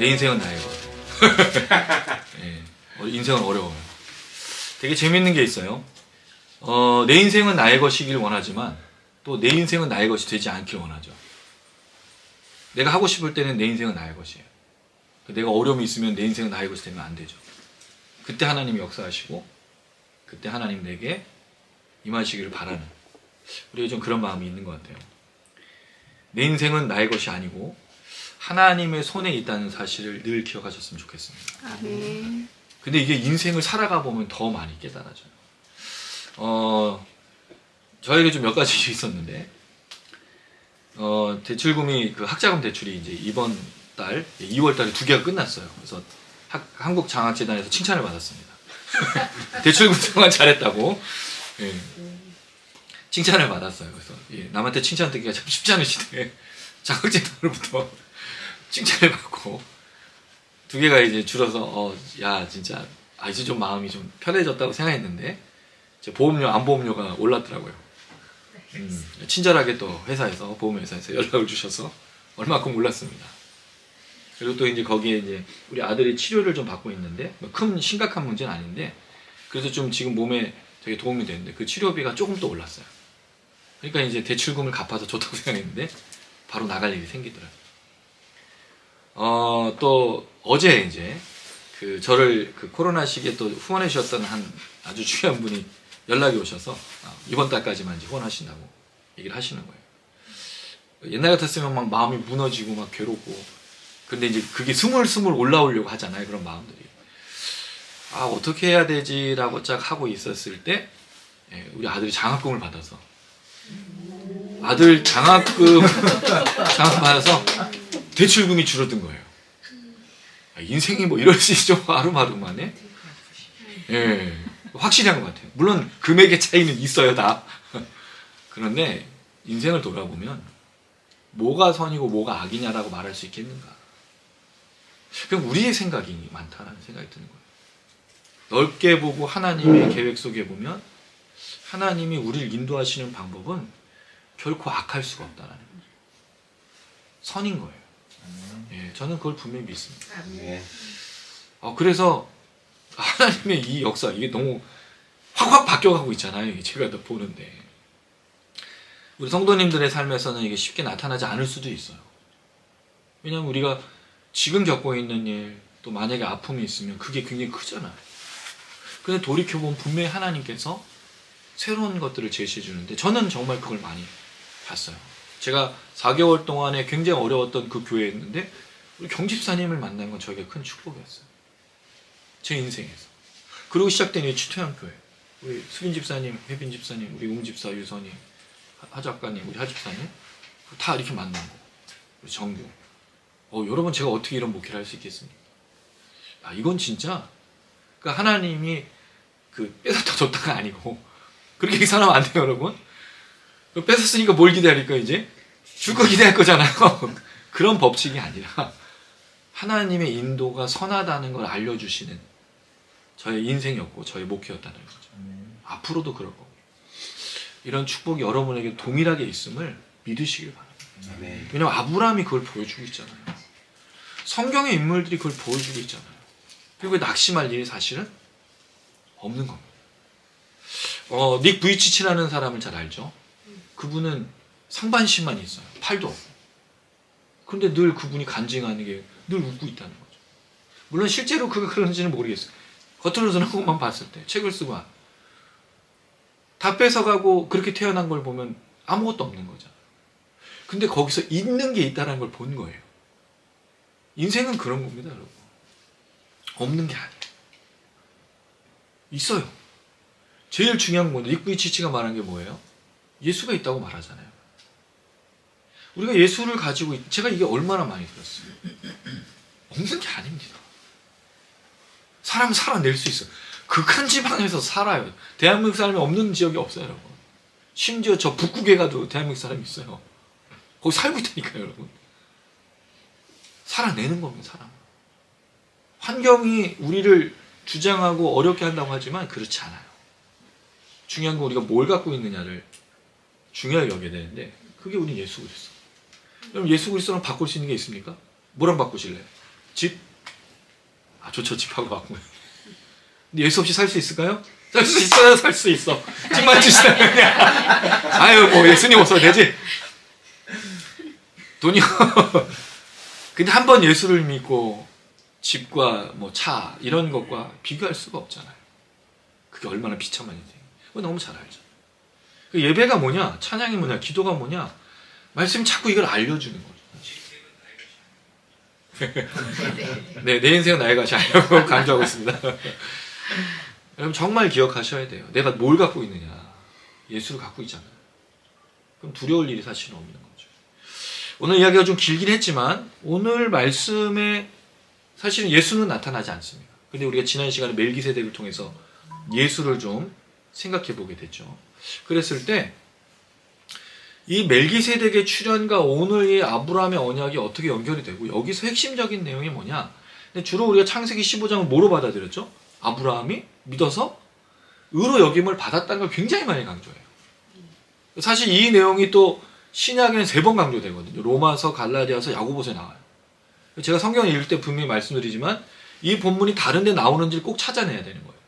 인생은 나의 것. 예, 인생은 어려워요. 되게 재밌는 게 있어요. 내 인생은 나의 것이길 원하지만 또 내 인생은 나의 것이 되지 않길 원하죠. 내가 하고 싶을 때는 내 인생은 나의 것이에요. 내가 어려움이 있으면 내 인생은 나의 것이 되면 안 되죠. 그때 하나님이 역사하시고 그때 하나님 내게 임하시기를 바라는, 우리가 좀 그런 마음이 있는 것 같아요. 내 인생은 나의 것이 아니고 하나님의 손에 있다는 사실을 늘 기억하셨으면 좋겠습니다. 아멘. 근데 이게 인생을 살아가 보면 더 많이 깨달아져요. 저에게 좀 몇 가지 있었는데, 대출금이, 그 학자금 대출이 이제 이번 달, 2월 달에 2개가 끝났어요. 그래서 한국장학재단에서 칭찬을 받았습니다. 대출금 동안 잘했다고. 예. 칭찬을 받았어요. 그래서 예, 남한테 칭찬 듣기가 참 쉽지 않으시대. 장학재단으로부터 칭찬을 받고 2개가 이제 줄어서 야 진짜 이제 좀 마음이 좀 편해졌다고 생각했는데 이제 보험료 안보험료가 올랐더라고요. 친절하게 또 회사에서 보험회사에서 연락을 주셔서 얼마큼 올랐습니다. 그리고 또 이제 거기에 이제 우리 아들이 치료를 좀 받고 있는데 뭐 큰 심각한 문제는 아닌데 그래서 좀 지금 몸에 되게 도움이 되는데 그 치료비가 조금 또 올랐어요. 그러니까 이제 대출금을 갚아서 좋다고 생각했는데 바로 나갈 일이 생기더라고요. 또 어제 이제 저를 코로나 시기에 또 후원해 주셨던 한 아주 중요한 분이 연락이 오셔서 이번 달까지만 이제 후원하신다고 얘기를 하시는 거예요. 옛날 같았으면 막 마음이 무너지고 막 괴롭고, 근데 이제 그게 스물스물 올라오려고 하잖아요. 그런 마음들이. 어떻게 해야 되지라고 쫙 하고 있었을 때 우리 아들이 장학금을 받아서 아들 장학금 받아서 대출금이 줄어든 거예요. 인생이 뭐 이럴 수 있죠. 하루마루 만에. 예, 확실히 한 것 같아요. 물론 금액의 차이는 있어요, 다. 그런데 인생을 돌아보면 뭐가 선이고 뭐가 악이냐라고 말할 수 있겠는가. 그럼 우리의 생각이 많다라는 생각이 드는 거예요. 넓게 보고 하나님의 계획 속에 보면 하나님이 우리를 인도하시는 방법은 결코 악할 수가 없다라는 거죠. 선인 거예요. 예, 저는 그걸 분명히 믿습니다. 그래서 하나님의 이 역사, 이게 너무 확확 바뀌어가고 있잖아요. 제가 더 보는데. 우리 성도님들의 삶에서는 이게 쉽게 나타나지 않을 수도 있어요. 왜냐하면 우리가 지금 겪고 있는 일, 또 만약에 아픔이 있으면 그게 굉장히 크잖아요. 근데 돌이켜보면 분명히 하나님께서 새로운 것들을 제시해 주는데 저는 정말 그걸 많이 봤어요. 제가 4개월 동안에 굉장히 어려웠던 그 교회에 있는데 우리 경집사님을 만난 건 저에게 큰 축복이었어요. 제 인생에서. 그리고 시작된 이 추태현 교회. 우리 수빈 집사님, 혜빈 집사님, 우리 웅 집사, 유선님, 하 작가님, 우리 하 집사님 다 이렇게 만나고 우리 정규. 여러분 제가 어떻게 이런 목회를 할 수 있겠습니까? 이건 진짜 그러니까 하나님이 뺏었다 줬다가 아니고 그렇게 계산하면 안 돼요, 여러분. 뺏었으니까 뭘 기대할까 이제? 줄 거 기대할 거잖아요. 그런 법칙이 아니라 하나님의 인도가 선하다는 걸 알려주시는 저의 인생이었고 저의 목회였다는 거죠. 앞으로도 그럴 거고. 이런 축복이 여러분에게 동일하게 있음을 믿으시길 바랍니다. 왜냐하면 아브라함이 그걸 보여주고 있잖아요. 성경의 인물들이 그걸 보여주고 있잖아요. 그리고 낙심할 일이 사실은 없는 겁니다. 닉 부이치치라는 사람을 잘 알죠? 그분은 상반신만 있어요. 팔도 없고. 그런데 늘 그분이 간증하는 게 늘 웃고 있다는 거죠. 물론 실제로 그가 그런지는 모르겠어요. 겉으로서는 그것만 봤을 때 책을 쓰고 다 뺏어가고 그렇게 태어난 걸 보면 아무것도 없는 거잖아요. 근데 거기서 있는 게 있다는 걸 본 거예요. 인생은 그런 겁니다, 여러분. 없는 게 아니에요. 있어요. 제일 중요한 건 닉 부이치치가 말한 게 뭐예요? 예수가 있다고 말하잖아요. 우리가 예수를 가지고 제가 이게 얼마나 많이 들었어요. 없는 게 아닙니다. 사람은 살아낼 수 있어요. 그 큰 지방에서 살아요. 대한민국 사람이 없는 지역이 없어요, 여러분. 심지어 저 북극에 가도 대한민국 사람이 있어요. 거기 살고 있다니까요, 여러분. 살아내는 겁니다, 사람. 환경이 우리를 주장하고 어렵게 한다고 하지만 그렇지 않아요. 중요한 건 우리가 뭘 갖고 있느냐를 중요하게 여겨야 되는데 그게 우리 예수 그리스도. 그럼 예수 그리스도랑 바꿀 수 있는 게 있습니까? 뭐랑 바꾸실래요? 집? 아, 좋죠. 집하고 바꾸면. 근데 예수 없이 살 수 있을까요? 살 수 있어요. 살 수 있어. 집만 주시면 그냥. 아유, 뭐 예수님 없어도 되지. 돈이요. 근데 한 번 예수를 믿고 집과 뭐 차 이런 것과 비교할 수가 없잖아요. 그게 얼마나 비참한 인생. 그거 너무 잘 알죠. 그 예배가 뭐냐, 찬양이 뭐냐, 기도가 뭐냐, 말씀이 자꾸 이걸 알려주는 거죠. 네, 내 인생은 나의 것이 아니라고 강조하고 있습니다. 여러분 정말 기억하셔야 돼요. 내가 뭘 갖고 있느냐. 예수를 갖고 있잖아요. 그럼 두려울 일이 사실은 없는 거죠. 오늘 이야기가 좀 길긴 했지만 오늘 말씀에 사실은 예수는 나타나지 않습니다. 근데 우리가 지난 시간에 멜기세덱을 통해서 예수를 좀 생각해 보게 됐죠. 그랬을 때 이 멜기세덱의 출현과 오늘 이 아브라함의 언약이 어떻게 연결이 되고 여기서 핵심적인 내용이 뭐냐. 근데 주로 우리가 창세기 15장을 뭐로 받아들였죠? 아브라함이 믿어서 의로 여김을 받았다는 걸 굉장히 많이 강조해요. 사실 이 내용이 또 신약에는 3번 강조되거든요. 로마서, 갈라디아서, 야고보서에 나와요. 제가 성경을 읽을 때 분명히 말씀드리지만 이 본문이 다른 데 나오는지를 꼭 찾아내야 되는 거예요.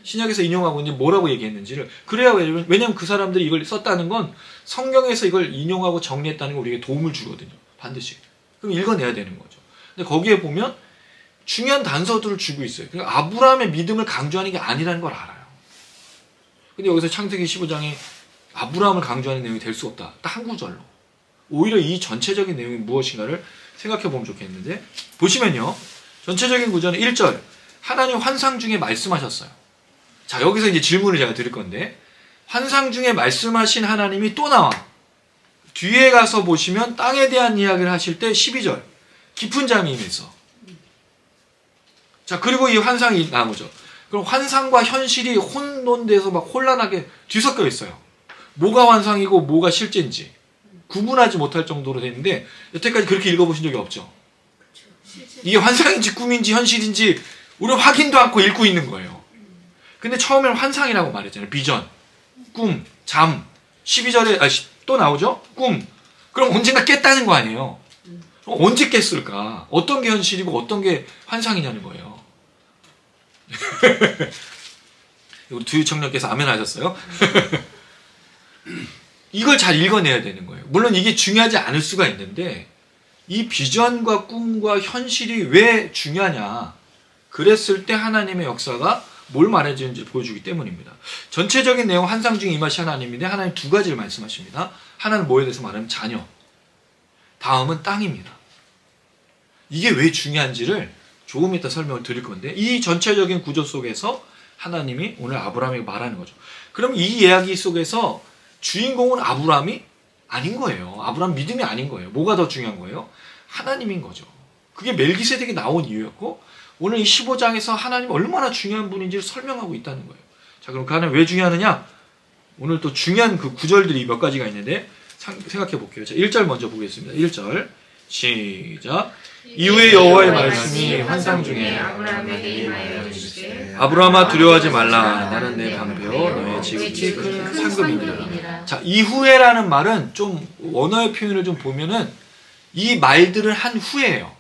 신약에서 인용하고 있는지 뭐라고 얘기했는지를. 그래야, 왜냐면 그 사람들이 이걸 썼다는 건 성경에서 이걸 인용하고 정리했다는 게 우리에게 도움을 주거든요. 반드시. 그럼 읽어내야 되는 거죠. 근데 거기에 보면 중요한 단서들을 주고 있어요. 그러니까 아브라함의 믿음을 강조하는 게 아니라는 걸 알아요. 근데 여기서 창세기 15장에 아브라함을 강조하는 내용이 될 수 없다. 딱 한 구절로. 오히려 이 전체적인 내용이 무엇인가를 생각해 보면 좋겠는데, 보시면요. 전체적인 구절은 1절. 하나님 환상 중에 말씀하셨어요. 자, 여기서 이제 질문을 제가 드릴 건데, 환상 중에 말씀하신 하나님이 또 나와. 뒤에 가서 보시면 땅에 대한 이야기를 하실 때 12절. 깊은 잠이 임해서. 자, 그리고 이 환상이 나오죠. 그럼 환상과 현실이 혼돈돼서 막 혼란하게 뒤섞여 있어요. 뭐가 환상이고 뭐가 실제인지 구분하지 못할 정도로 되는데, 여태까지 그렇게 읽어보신 적이 없죠. 이게 환상인지 꿈인지 현실인지 우리는 확인도 않고 읽고 있는 거예요. 근데 처음에는 환상이라고 말했잖아요. 비전, 꿈, 잠. 12절에 또 나오죠? 꿈. 그럼 언젠가 깼다는 거 아니에요. 그럼 언제 깼을까? 어떤 게 현실이고 어떤 게 환상이냐는 거예요. 우리 두유청년께서 아멘 하셨어요? 이걸 잘 읽어내야 되는 거예요. 물론 이게 중요하지 않을 수가 있는데 이 비전과 꿈과 현실이 왜 중요하냐. 그랬을 때 하나님의 역사가 뭘 말해주는지 보여주기 때문입니다. 전체적인 내용 환상 중에 임하신 하나님인데 하나님 2가지를 말씀하십니다. 하나는 뭐에 대해서 말하면 자녀. 다음은 땅입니다. 이게 왜 중요한지를 조금 이따 설명을 드릴 건데 이 전체적인 구조 속에서 하나님이 오늘 아브라함에게 말하는 거죠. 그럼 이 이야기 속에서 주인공은 아브라함이 아닌 거예요. 아브라함 믿음이 아닌 거예요. 뭐가 더 중요한 거예요? 하나님인 거죠. 그게 멜기세덱이 나온 이유였고 오늘 이 15장에서 하나님이 얼마나 중요한 분인지를 설명하고 있다는 거예요. 자, 그럼 그 하나님 왜 중요하느냐? 오늘 또 중요한 그 구절들이 몇 가지가 있는데 생각해 볼게요. 자, 1절 먼저 보겠습니다. 1절 시작. 이후에 여호와의 말씀이 환상 중에 아브라함에게 임하여 이르시되 아브라함아 두려워하지 말라. 나는 내 방패요 너의 지극히 큰 상급이니라. 자, 이후에라는 말은 좀 원어의 표현을 좀 보면은 이 말들을 한 후에예요.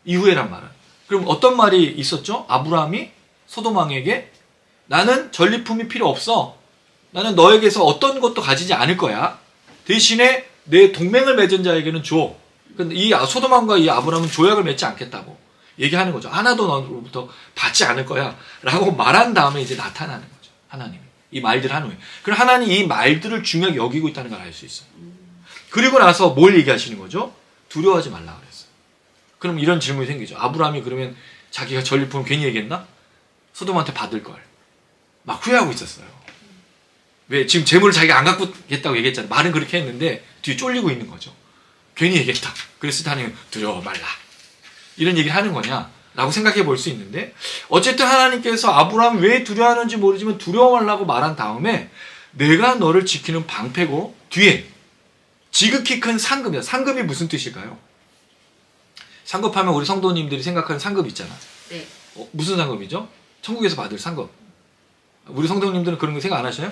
이후에란 말은. 그럼 어떤 말이 있었죠? 아브라함이 소돔 왕에게 나는 전리품이 필요 없어. 나는 너에게서 어떤 것도 가지지 않을 거야. 대신에 내 동맹을 맺은 자에게는 줘. 근데 이 소돔 왕과 이 아브라함은 조약을 맺지 않겠다고 얘기하는 거죠. 하나도 너로부터 받지 않을 거야. 라고 말한 다음에 이제 나타나는 거죠. 하나님이. 이 말들 한 후에. 그럼 하나님 이 말들을 중요하게 여기고 있다는 걸 알 수 있어요. 그리고 나서 뭘 얘기하시는 거죠? 두려워하지 말라 그랬어요. 그럼 이런 질문이 생기죠. 아브라함이 그러면 자기가 전리품을 괜히 얘기했나? 소돔한테 받을 걸. 막 후회하고 있었어요. 왜? 지금 재물을 자기가 안 갖고 겠다고 얘기했잖아요. 말은 그렇게 했는데 뒤에 쫄리고 있는 거죠. 괜히 얘기했다. 그랬을 때 하나님은 두려워 말라. 이런 얘기를 하는 거냐? 라고 생각해 볼 수 있는데 어쨌든 하나님께서 아브라함 왜 두려워하는지 모르지만 두려워 말라고 말한 다음에 내가 너를 지키는 방패고 뒤에 지극히 큰 상급이다. 상급이 무슨 뜻일까요? 상급하면 우리 성도님들이 생각하는 상급 있잖아. 네. 무슨 상급이죠? 천국에서 받을 상급. 우리 성도님들은 그런 거 생각 안 하셔요?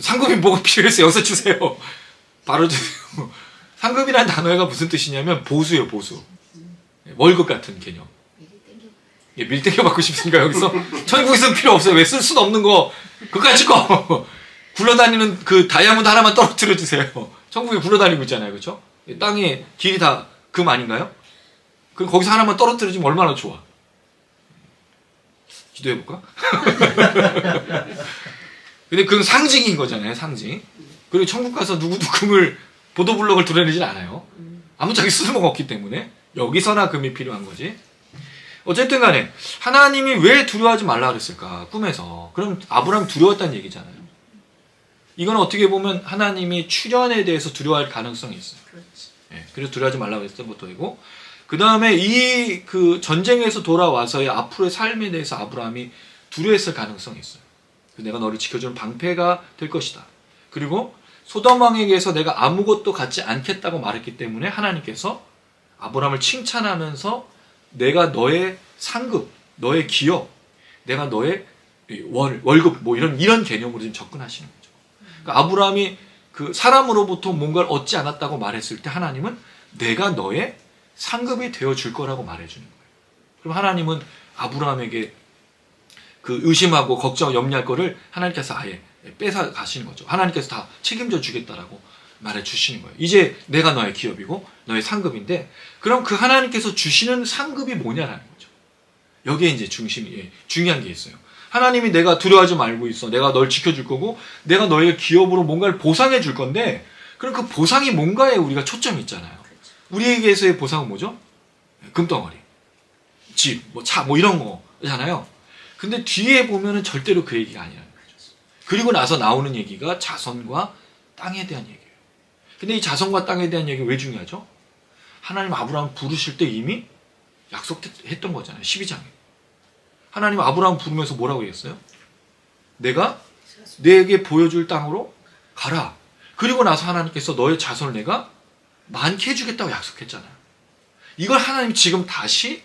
상급이 뭐가 필요했어요? 여기서 주세요. 바로 주세요. 상급이라는 단어가 무슨 뜻이냐면 보수예요, 보수. 월급 같은 개념. 예, 밀 땡겨 받고 싶습니까 여기서? 천국에서는 필요 없어요. 왜 쓸 수도 없는 거 그까짓 거 굴러다니는 그 다이아몬드 하나만 떨어뜨려 주세요. 천국에 굴러다니고 있잖아요, 그렇죠? 땅에 길이 다 금 아닌가요? 그럼 거기서 하나만 떨어뜨려주면 얼마나 좋아. 기도해볼까? 근데 그건 상징인 거잖아요, 상징. 그리고 천국 가서 누구도 금을, 보도블럭을 드러내진 않아요. 아무짝에 쓸모가 없기 때문에 여기서나 금이 필요한 거지. 어쨌든 간에 하나님이 왜 두려워하지 말라 그랬을까? 꿈에서. 그럼 아브라함이 두려웠다는 얘기잖아요. 이건 어떻게 보면 하나님이 출현에 대해서 두려워할 가능성이 있어요. 예, 그래서 두려워하지 말라고 했던 것도 되고, 그 다음에 이 그 전쟁에서 돌아와서의 앞으로의 삶에 대해서 아브라함이 두려워했을 가능성이 있어요. 내가 너를 지켜주는 방패가 될 것이다. 그리고 소돔 왕에게서 내가 아무것도 갖지 않겠다고 말했기 때문에 하나님께서 아브라함을 칭찬하면서 내가 너의 상급, 너의 기업, 내가 너의 월급 뭐 이런 개념으로 지금 접근하시는 거죠. 그러니까 아브라함이 그 사람으로부터 뭔가를 얻지 않았다고 말했을 때 하나님은 내가 너의 상급이 되어줄 거라고 말해주는 거예요. 그럼 하나님은 아브라함에게 그 의심하고 걱정, 염려할 거를 하나님께서 아예 뺏어 가시는 거죠. 하나님께서 다 책임져 주겠다라고 말해 주시는 거예요. 이제 내가 너의 기업이고 너의 상급인데, 그럼 그 하나님께서 주시는 상급이 뭐냐라는 거죠. 여기에 이제 중요한 게 있어요. 하나님이 내가 두려워하지 말고 있어. 내가 널 지켜줄 거고 내가 너의 기업으로 뭔가를 보상해 줄 건데, 그럼 그 보상이 뭔가에 우리가 초점이 있잖아요. 우리에게서의 보상은 뭐죠? 금덩어리, 집, 뭐 차, 뭐 이런 거잖아요. 근데 뒤에 보면은 절대로 그 얘기가 아니라는 거죠. 그리고 나서 나오는 얘기가 자손과 땅에 대한 얘기예요. 근데 이 자손과 땅에 대한 얘기가 왜 중요하죠? 하나님 아브라함 부르실 때 이미 약속했던 거잖아요. 12장에. 하나님 아브라함 부르면서 뭐라고 얘기했어요? 내가 내게 보여줄 땅으로 가라. 그리고 나서 하나님께서 너의 자손을 내가 많게 해주겠다고 약속했잖아요. 이걸 하나님이 지금 다시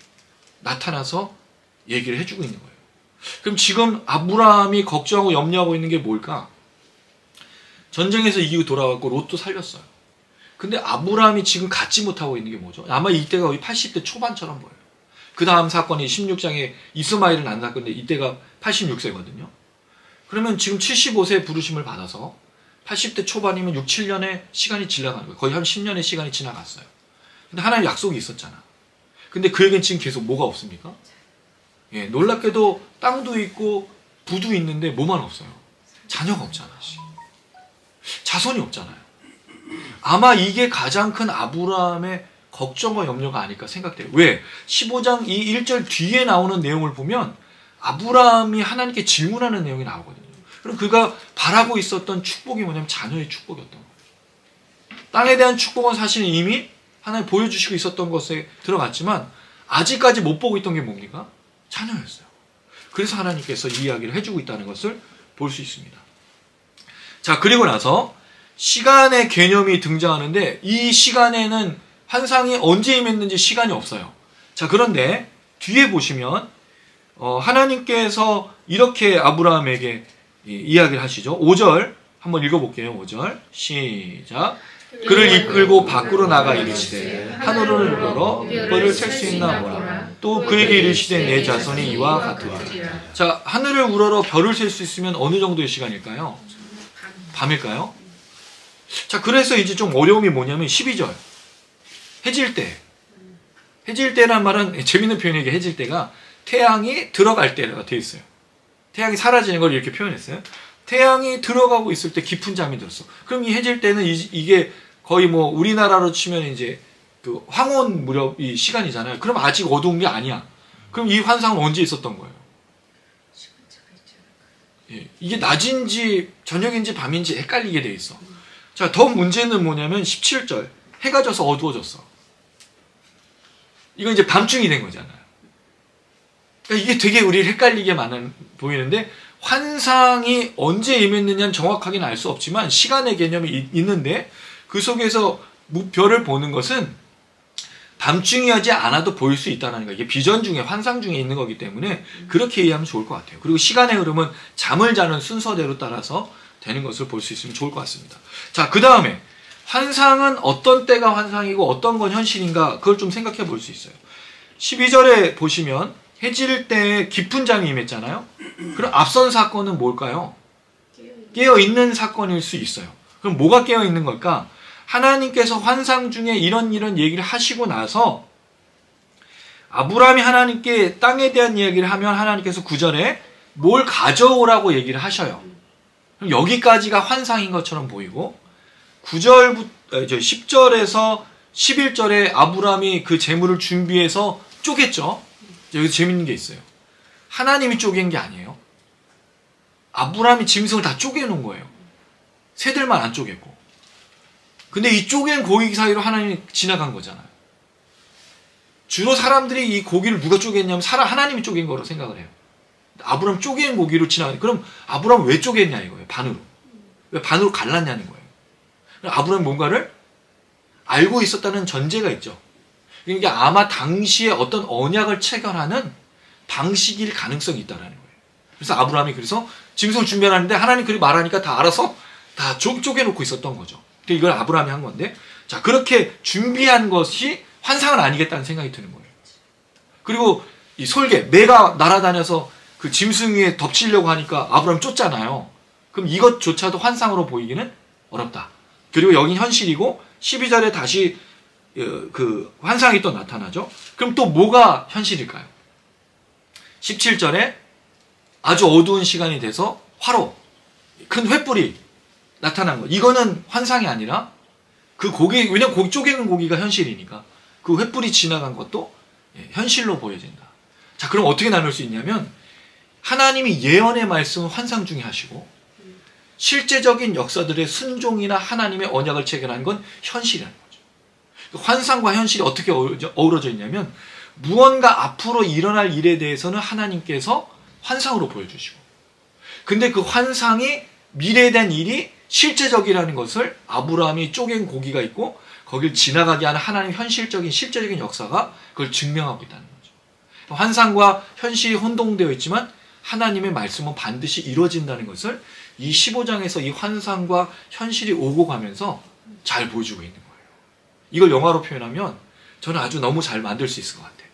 나타나서 얘기를 해주고 있는 거예요. 그럼 지금 아브라함이 걱정하고 염려하고 있는 게 뭘까? 전쟁에서 이기고 돌아왔고 롯도 살렸어요. 근데 아브라함이 지금 갖지 못하고 있는 게 뭐죠? 아마 이때가 거의 80대 초반처럼 보여요. 그 다음 사건이 16장에 이스마엘을 낳은 사건인데 이때가 86세거든요. 그러면 지금 75세 부르심을 받아서 80대 초반이면 6, 7년의 시간이 지나가는 거예요. 거의 한 10년의 시간이 지나갔어요. 근데 하나님 약속이 있었잖아. 근데 그에겐 지금 계속 뭐가 없습니까? 예, 놀랍게도 땅도 있고 부도 있는데 뭐만 없어요? 자녀가 없잖아. 자손이 없잖아요. 아마 이게 가장 큰 아브라함의 걱정과 염려가 아닐까 생각돼요. 왜? 15장 이 1절 뒤에 나오는 내용을 보면 아브라함이 하나님께 질문하는 내용이 나오거든요. 그럼 그가 바라고 있었던 축복이 뭐냐면 자녀의 축복이었던 거예요. 땅에 대한 축복은 사실 이미 하나님 보여주시고 있었던 것에 들어갔지만 아직까지 못 보고 있던 게 뭡니까? 자녀였어요. 그래서 하나님께서 이 이야기를 해주고 있다는 것을 볼 수 있습니다. 자, 그리고 나서 시간의 개념이 등장하는데 이 시간에는 환상이 언제 임했는지 시간이 없어요. 자, 그런데 뒤에 보시면 하나님께서 이렇게 아브라함에게 이야기를 하시죠. 5절 한번 읽어볼게요. 5절 시작. 그를 이끌고 밖으로 나가 이르시되 하늘을 열어 별을 셀 수 있나 보라. 또 그에게 이르시되 내 자손이 이와 같으리라. 자, 하늘을 우러러 별을 셀 수 있으면 어느 정도의 시간일까요? 밤일까요? 자, 그래서 이제 좀 어려움이 뭐냐면 12절 해질 때. 해질 때란 말은 재밌는 표현이게 해질 때가 태양이 들어갈 때가 되어 있어요. 태양이 사라지는 걸 이렇게 표현했어요. 태양이 들어가고 있을 때 깊은 잠이 들었어. 그럼 이 해질 때는 이게 거의 뭐 우리나라로 치면 이제 그 황혼 무렵 이 시간이잖아요. 그럼 아직 어두운 게 아니야. 그럼 이 환상은 언제 있었던 거예요? 예, 이게 낮인지 저녁인지 밤인지 헷갈리게 돼 있어. 자, 더 문제는 뭐냐면 17절 해가 져서 어두워졌어. 이건 이제 밤중이 된 거잖아요. 그러니까 이게 되게 우리를 헷갈리게 보이는데 환상이 언제 임했느냐는 정확하게는 알 수 없지만 시간의 개념이 있는데 그 속에서 별을 보는 것은 밤중이하지 않아도 보일 수 있다는 거. 이게 비전 중에 환상 중에 있는 거기 때문에 그렇게 이해하면 좋을 것 같아요. 그리고 시간의 흐름은 잠을 자는 순서대로 따라서 되는 것을 볼 수 있으면 좋을 것 같습니다. 자, 그 다음에 환상은 어떤 때가 환상이고 어떤 건 현실인가 그걸 좀 생각해 볼 수 있어요. 12절에 보시면 해질 때 깊은 잠이 임했잖아요. 그럼 앞선 사건은 뭘까요? 깨어있는 사건일 수 있어요. 그럼 뭐가 깨어있는 걸까? 하나님께서 환상 중에 이런 얘기를 하시고 나서 아브라함이 하나님께 땅에 대한 이야기를 하면 하나님께서 9절에 뭘 가져오라고 얘기를 하셔요. 그럼 여기까지가 환상인 것처럼 보이고 10절에서 11절에 아브라함이 그 재물을 준비해서 쪼갰죠. 여기서 재밌는 게 있어요. 하나님이 쪼갠 게 아니에요. 아브라함이 짐승을 다 쪼개놓은 거예요. 새들만 안 쪼개고. 근데 이 쪼갠 고기 사이로 하나님이 지나간 거잖아요. 주로 사람들이 이 고기를 누가 쪼갰냐면 하나님이 쪼갠 거로 생각을 해요. 아브라함 쪼갠 고기로 지나가니 그럼 아브라함 왜 쪼갰냐 이거예요. 반으로. 왜 반으로 갈랐냐는 거예요. 아브라함이 뭔가를 알고 있었다는 전제가 있죠. 그러니까 아마 당시에 어떤 언약을 체결하는 방식일 가능성이 있다라는 거예요. 그래서 아브라함이 그래서 짐승을 준비하는데 하나님 그렇게 말하니까 다 알아서 다 쪼개놓고 있었던 거죠. 이걸 아브라함이 한 건데, 자 그렇게 준비한 것이 환상은 아니겠다는 생각이 드는 거예요. 그리고 이 솔개, 매가 날아다녀서 그 짐승 위에 덮치려고 하니까 아브라함 쫓잖아요. 그럼 이것조차도 환상으로 보이기는 어렵다. 그리고 여긴 현실이고 12절에 다시 그 환상이 또 나타나죠. 그럼 또 뭐가 현실일까요? 17절에 아주 어두운 시간이 돼서 화로, 큰 횃불이 나타난 거. 이거는 환상이 아니라 그 고기, 왜냐면 고기 쪼개는 고기가 현실이니까 그 횃불이 지나간 것도 현실로 보여진다. 자, 그럼 어떻게 나눌 수 있냐면 하나님이 예언의 말씀을 환상 중에 하시고 실제적인 역사들의 순종이나 하나님의 언약을 체결한 건 현실이라는 거죠. 환상과 현실이 어떻게 어우러져 있냐면 무언가 앞으로 일어날 일에 대해서는 하나님께서 환상으로 보여주시고 근데 그 환상이 미래에 대한 일이 실제적이라는 것을 아브라함이 쪼갠 고기가 있고 거길 지나가게 하는 하나님 현실적인 실제적인 역사가 그걸 증명하고 있다는 거죠. 환상과 현실이 혼동되어 있지만 하나님의 말씀은 반드시 이루어진다는 것을 이 15장에서 이 환상과 현실이 오고 가면서 잘 보여주고 있는 거예요. 이걸 영화로 표현하면 저는 아주 너무 잘 만들 수 있을 것 같아요.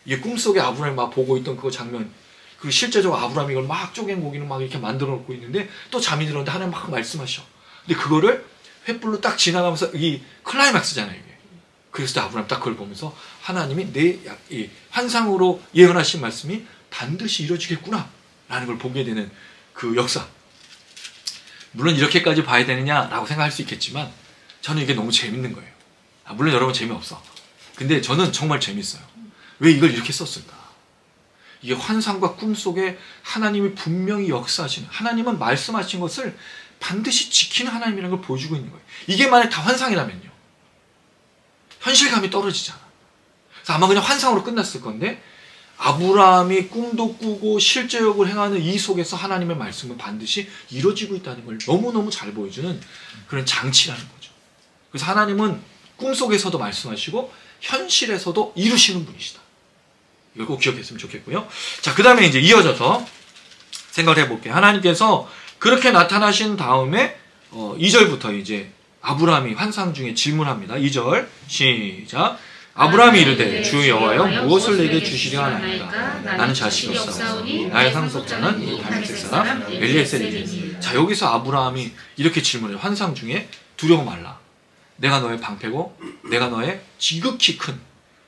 이게 꿈속에 아브라함이 막 보고 있던 그 장면, 그리고 실제적으로 아브라함이 이걸 막 쪼갠 고기는 막 이렇게 만들어 놓고 있는데 또 잠이 들었는데 하나님 막 말씀하셔. 근데 그거를 횃불로 딱 지나가면서 이 클라이막스잖아요, 이게. 그래서 아브라함 딱 그걸 보면서 하나님이 내 환상으로 예언하신 말씀이 반드시 이루어지겠구나 라는 걸 보게 되는 그 역사. 물론 이렇게까지 봐야 되느냐라고 생각할 수 있겠지만 저는 이게 너무 재밌는 거예요. 물론 여러분 재미없어. 근데 저는 정말 재밌어요. 왜 이걸 이렇게 썼을까? 이게 환상과 꿈 속에 하나님이 분명히 역사하시는, 하나님은 말씀하신 것을 반드시 지키는 하나님이라는 걸 보여주고 있는 거예요. 이게 만약 다 환상이라면요, 현실감이 떨어지잖아. 그래서 아마 그냥 환상으로 끝났을 건데 아브라함이 꿈도 꾸고 실제역을 행하는 이 속에서 하나님의 말씀은 반드시 이루어지고 있다는 걸 너무너무 잘 보여주는 그런 장치라는 거죠. 그래서 하나님은 꿈속에서도 말씀하시고 현실에서도 이루시는 분이시다. 이걸 꼭 기억했으면 좋겠고요. 자, 그 다음에 이제 이어져서 생각을 해볼게요. 하나님께서 그렇게 나타나신 다음에 2절부터 이제 아브라함이 환상 중에 질문합니다. 2절 시작. 아브라함이 이르되 주 여호와여 무엇을 내게 주시려 하나이까? 나는 자식이 없사오니 나의 상속자는 이 다메섹 사람 엘리에셀이니. 자, 여기서 아브라함이 이렇게 질문해요. 환상 중에 두려워 말라. 내가 너의 방패고 내가 너의 지극히 큰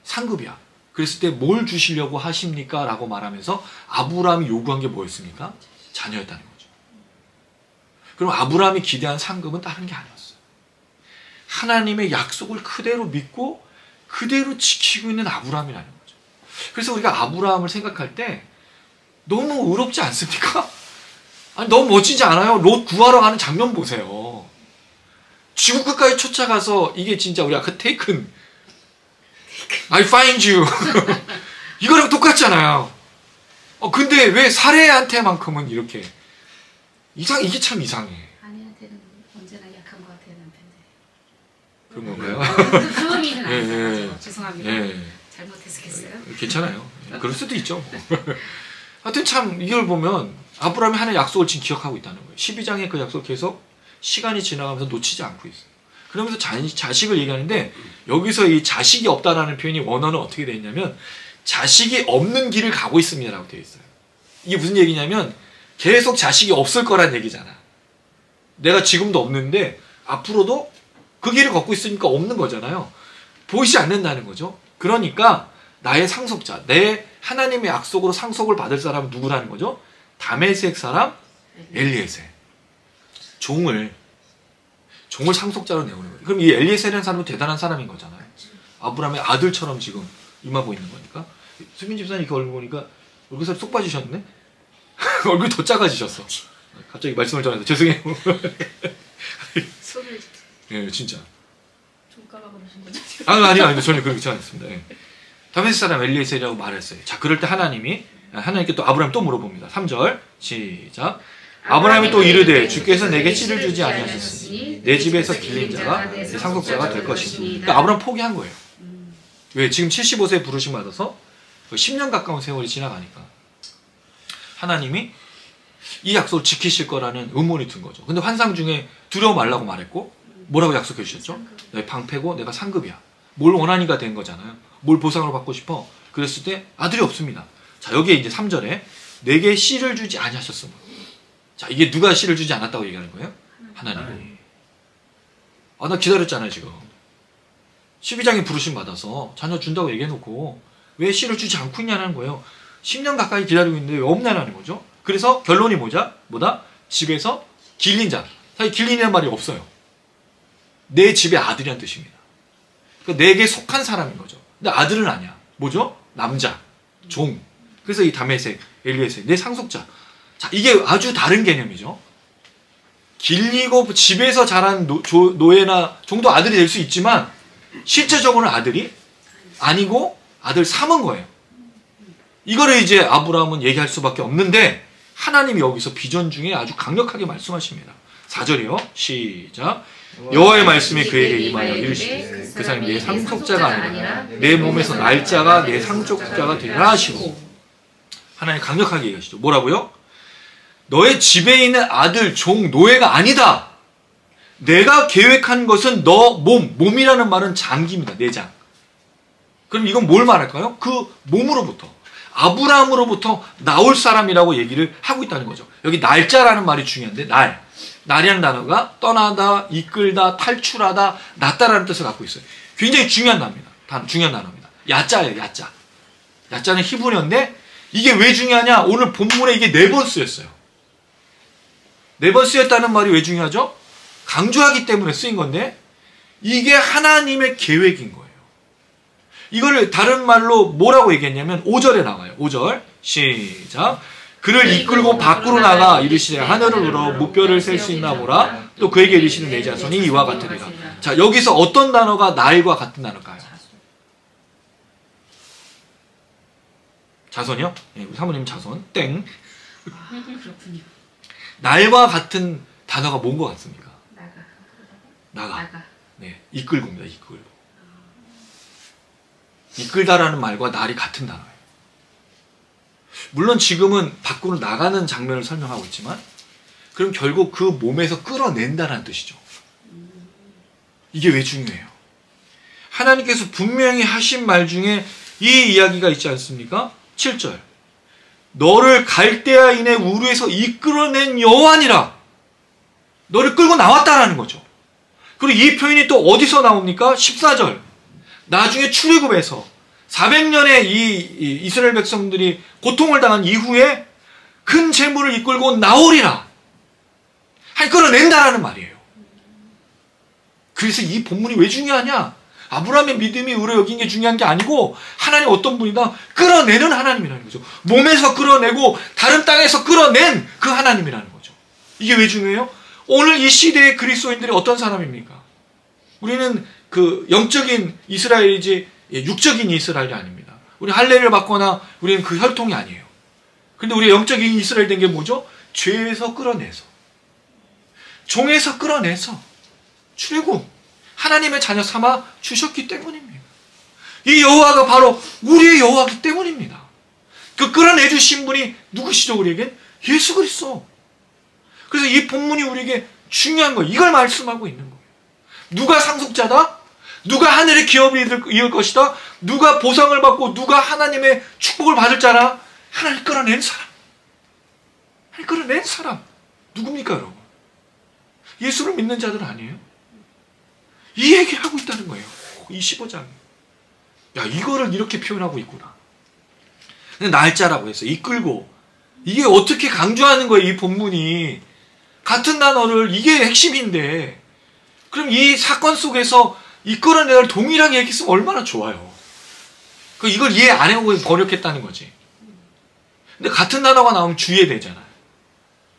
상급이야. 그랬을 때 뭘 주시려고 하십니까? 라고 말하면서 아브라함이 요구한 게 뭐였습니까? 자녀였다는 거죠. 그럼 아브라함이 기대한 상급은 다른 게 아니었어요. 하나님의 약속을 그대로 믿고 그대로 지키고 있는 아브라함이라는 거죠. 그래서 우리가 아브라함을 생각할 때 너무 의롭지 않습니까? 아니, 너무 멋지지 않아요? 롯 구하러 가는 장면 보세요. 지구 끝까지 쫓아가서 이게 진짜 우리 아까 테이큰 I find you 이거랑 똑같잖아요. 근데 왜 사례한테만큼은 이렇게 이게 참 이상해. 아내한테는 언제나 약한 것 같아요, 남편들. 그런 건가요? 그 의미는 아니죠. 죄송합니다. 예. 잘못해서겠어요? 괜찮아요. 그럴 수도 있죠. 하여튼 참 이걸 보면 아브라함이 하나의 약속을 지금 기억하고 있다는 거예요. 12장의 그 약속 계속 시간이 지나가면서 놓치지 않고 있어요. 그러면서 자식을 얘기하는데 여기서 이 자식이 없다라는 표현이 원어는 어떻게 되어 있냐면 자식이 없는 길을 가고 있습니다라고 되어 있어요. 이게 무슨 얘기냐면 계속 자식이 없을 거란 얘기잖아. 내가 지금도 없는데 앞으로도 그 길을 걷고 있으니까 없는 거잖아요. 보이지 않는다는 거죠. 그러니까 나의 상속자, 내 하나님의 약속으로 상속을 받을 사람은 누구라는 거죠? 다메섹 사람 엘리에셀. 종을 상속자로 내오는 거예요. 그럼 이 엘리에셀이라는 사람은 대단한 사람인 거잖아요. 아브라함의 아들처럼 지금 임하고 있는 거니까. 수민 집사님 그 얼굴 보니까 얼굴살이 쏙 빠지셨네? 얼굴이 더 작아지셨어. 갑자기 말씀을 전해서 죄송해요. 손을 예, 진짜. 손가락으로 하신 거죠? 아니요. 전혀 그렇지 않습니다. 예. 다메섹 사람 엘리에셀이라고 말했어요. 자, 그럴 때 하나님께 또 아브라함 또 물어봅니다. 3절 시작. 아브라함이 또 이르되 주께서 내게 씨를 주지 아니하셨으니 내 집에서 길린 자가 내 상속자가 될 것이니. 그러니까 아브라함 포기한 거예요. 왜? 지금 75세에 부르심 받아서 10년 가까운 세월이 지나가니까 하나님이 이 약속을 지키실 거라는 의문이 든 거죠. 근데 환상 중에 두려워 말라고 말했고 뭐라고 약속해 주셨죠? 내 방패고 내가 상급이야. 뭘 원하니까 된 거잖아요. 뭘 보상으로 받고 싶어? 그랬을 때 아들이 없습니다. 자, 여기에 이제 3절에 내게 씨를 주지 아니하셨으므로. 자, 이게 누가 씨를 주지 않았다고 얘기하는 거예요? 하나님이. 나 기다렸잖아요, 지금. 12장에 부르심 받아서 자녀 준다고 얘기해놓고 왜 씨를 주지 않고 있냐는 거예요. 10년 가까이 기다리고 있는데 왜 없냐는 거죠. 그래서 결론이 뭐다? 집에서 길린 자. 사실 길린이라는 말이 없어요. 내 집의 아들이란 뜻입니다. 그러니까 내게 속한 사람인 거죠. 근데 아들은 아니야. 뭐죠? 남자, 종. 그래서 이 다메섹, 엘리에셀, 내 상속자. 자, 이게 아주 다른 개념이죠. 길리고 집에서 자란 노예나 종도 아들이 될 수 있지만 실제적으로는 아들이 아니고 아들 삼은 거예요. 이거를 이제 아브라함은 얘기할 수밖에 없는데 하나님이 여기서 비전 중에 아주 강력하게 말씀하십니다. 4절이요. 시작. 여호와의 말씀이 그에게 임하여 이르시되 그 사람이 내 상속자가 아니라 내 몸에서 날짜가 내 상속자가 되리라 하시고. 하나님 강력하게 얘기하시죠. 뭐라고요? 너의 집에 있는 아들, 종, 노예가 아니다. 내가 계획한 것은 너 몸이라는 말은 장기입니다. 내장. 그럼 이건 뭘 말할까요? 그 몸으로부터, 아브라함으로부터 나올 사람이라고 얘기를 하고 있다는 거죠. 여기 날짜라는 말이 중요한데 날이라는 단어가 떠나다, 이끌다, 탈출하다, 낫다라는 뜻을 갖고 있어요. 굉장히 중요한 단어입니다. 야자예요, 야자. 야자는 히브리어인데 이게 왜 중요하냐? 오늘 본문에 이게 4번 쓰였어요. 4번 쓰였다는 말이 왜 중요하죠? 강조하기 때문에 쓰인 건데 이게 하나님의 계획인 거예요. 이걸 다른 말로 뭐라고 얘기했냐면 5절에 나와요. 5절 시작. 그를 이끌고 밖으로 나가 이르시되 하늘을 우러 무뼈를 셀 수 있나 보라. 또 그에게 이르시는 내 자손이 이와 같으리라. 자, 여기서 어떤 단어가 날과 같은 단어일까요? 자손이요? 네, 우리 사모님 자손 땡. 그렇군요. 날과 같은 단어가 뭔 것 같습니까? 나가. 네, 이끌고입니다. 이끌고. 이끌다라는 말과 날이 같은 단어예요. 물론 지금은 밖으로 나가는 장면을 설명하고 있지만 그럼 결국 그 몸에서 끌어낸다는 뜻이죠. 이게 왜 중요해요? 하나님께서 분명히 하신 말 중에 이 이야기가 있지 않습니까? 7절. 너를 갈대아인의 우르에서 이끌어낸 여호와니라. 너를 끌고 나왔다라는 거죠. 그리고 이 표현이 또 어디서 나옵니까? 14절. 나중에 출애굽에서 400년의 이 이스라엘 백성들이 고통을 당한 이후에 큰 재물을 이끌고 나오리라. 끌어낸다라는 말이에요. 그래서 이 본문이 왜 중요하냐? 아브라함의 믿음이 의로 여긴 게 중요한 게 아니고 하나님 어떤 분이다? 끌어내는 하나님이라는 거죠. 몸에서 끌어내고 다른 땅에서 끌어낸 그 하나님이라는 거죠. 이게 왜 중요해요? 오늘 이 시대의 그리스도인들이 어떤 사람입니까? 우리는 그 영적인 이스라엘이지 육적인 이스라엘이 아닙니다. 우리 할례를 받거나 우리는 그 혈통이 아니에요. 근데 우리 영적인 이스라엘 된 게 뭐죠? 죄에서 끌어내서, 종에서 끌어내서 출애굽 하나님의 자녀 삼아 주셨기 때문입니다. 이 여호와가 바로 우리의 여호와이기 때문입니다. 그 끌어내주신 분이 누구시죠? 우리에겐 예수 그리스도. 그래서 이 본문이 우리에게 중요한 거예요. 이걸 말씀하고 있는 거예요. 누가 상속자다? 누가 하늘의 기업을 이을 것이다. 누가 보상을 받고 누가 하나님의 축복을 받을 자라. 하나님 끌어낸 사람. 하나님 끌어낸 사람. 누굽니까 여러분? 예수를 믿는 자들 아니에요? 이 얘기하고 있다는 거예요. 이 15장. 야, 이거를 이렇게 표현하고 있구나. 날짜라고 해서 이끌고. 이게 어떻게 강조하는 거예요, 이 본문이. 같은 단어를, 이게 핵심인데. 그럼 이 사건 속에서 이끌어내를 동일하게 얘기했으면 얼마나 좋아요. 이걸 이해 안 하고 번역했다는 거지. 근데 같은 단어가 나오면 주의되잖아요.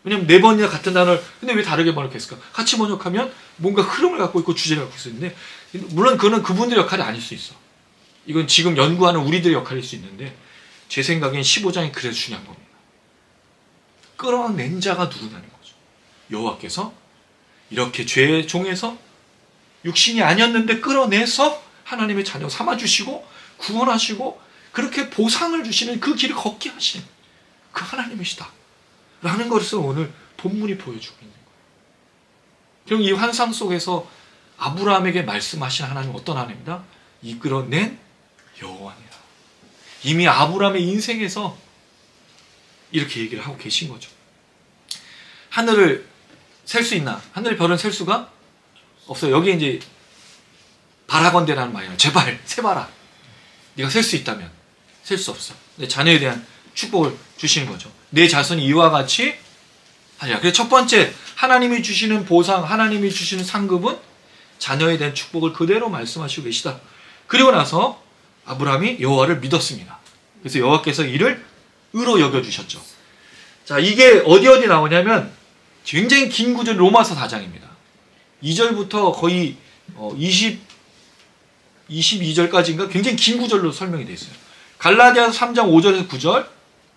왜냐면 4번이나 같은 단어를, 근데 왜 다르게 번역했을까? 같이 번역하면 뭔가 흐름을 갖고 있고 주제를 갖고 있는데, 물론 그거는 그분들의 역할이 아닐 수 있어. 이건 지금 연구하는 우리들의 역할일 수 있는데, 제 생각엔 15장이 그래서 중요한 겁니다. 끌어낸 자가 누구냐는 거죠. 여호와께서 이렇게 죄의 종에서 육신이 아니었는데 끌어내서 하나님의 자녀 삼아주시고 구원하시고 그렇게 보상을 주시는 그 길을 걷게 하신 그 하나님이시다 라는 것을 오늘 본문이 보여주고 있는 거예요. 그럼 이 환상 속에서 아브라함에게 말씀하신 하나님은 어떤 하나님이다? 이끌어낸 여호와니라. 이미 아브라함의 인생에서 이렇게 얘기를 하고 계신 거죠. 하늘을 셀 수 있나? 하늘의 별은 셀 수가 없어요. 여기 이제 바라건대라는 말이에요. 제발 세봐라. 네가 셀 수 있다면 셀 수 없어. 내 자녀에 대한 축복을 주시는 거죠. 내 자손이 이와 같이 하리라. 그래서 첫 번째 하나님이 주시는 보상, 하나님이 주시는 상급은 자녀에 대한 축복을 그대로 말씀하시고 계시다. 그리고 나서 아브라함이 여호와를 믿었습니다. 그래서 여호와께서 이를 의로 여겨주셨죠. 자, 이게 어디 나오냐면 굉장히 긴 구절 로마서 4장입니다. 2절부터 거의 22절까지인가 굉장히 긴 구절로 설명이 되어 있어요. 갈라디아서 3장 5절에서 9절,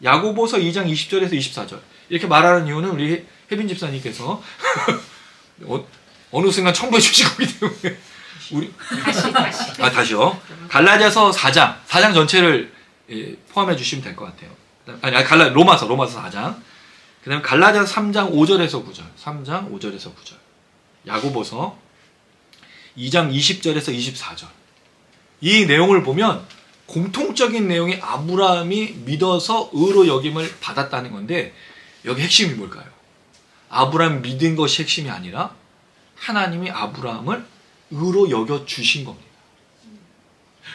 야고보서 2장 20절에서 24절. 이렇게 말하는 이유는 우리 혜빈 집사님께서 어느 순간 첨부해 주신 거기 때문에 우리 다시요. 갈라디아서 4장 전체를 포함해 주시면 될 것 같아요. 아니 로마서 4장. 그다음에 갈라디아서 3장 5절에서 9절. 3장 5절에서 9절. 야고보서 2장 20절에서 24절. 이 내용을 보면 공통적인 내용이 아브라함이 믿어서 의로 여김을 받았다는 건데 여기 핵심이 뭘까요? 아브라함이 믿은 것이 핵심이 아니라 하나님이 아브라함을 의로 여겨 주신 겁니다.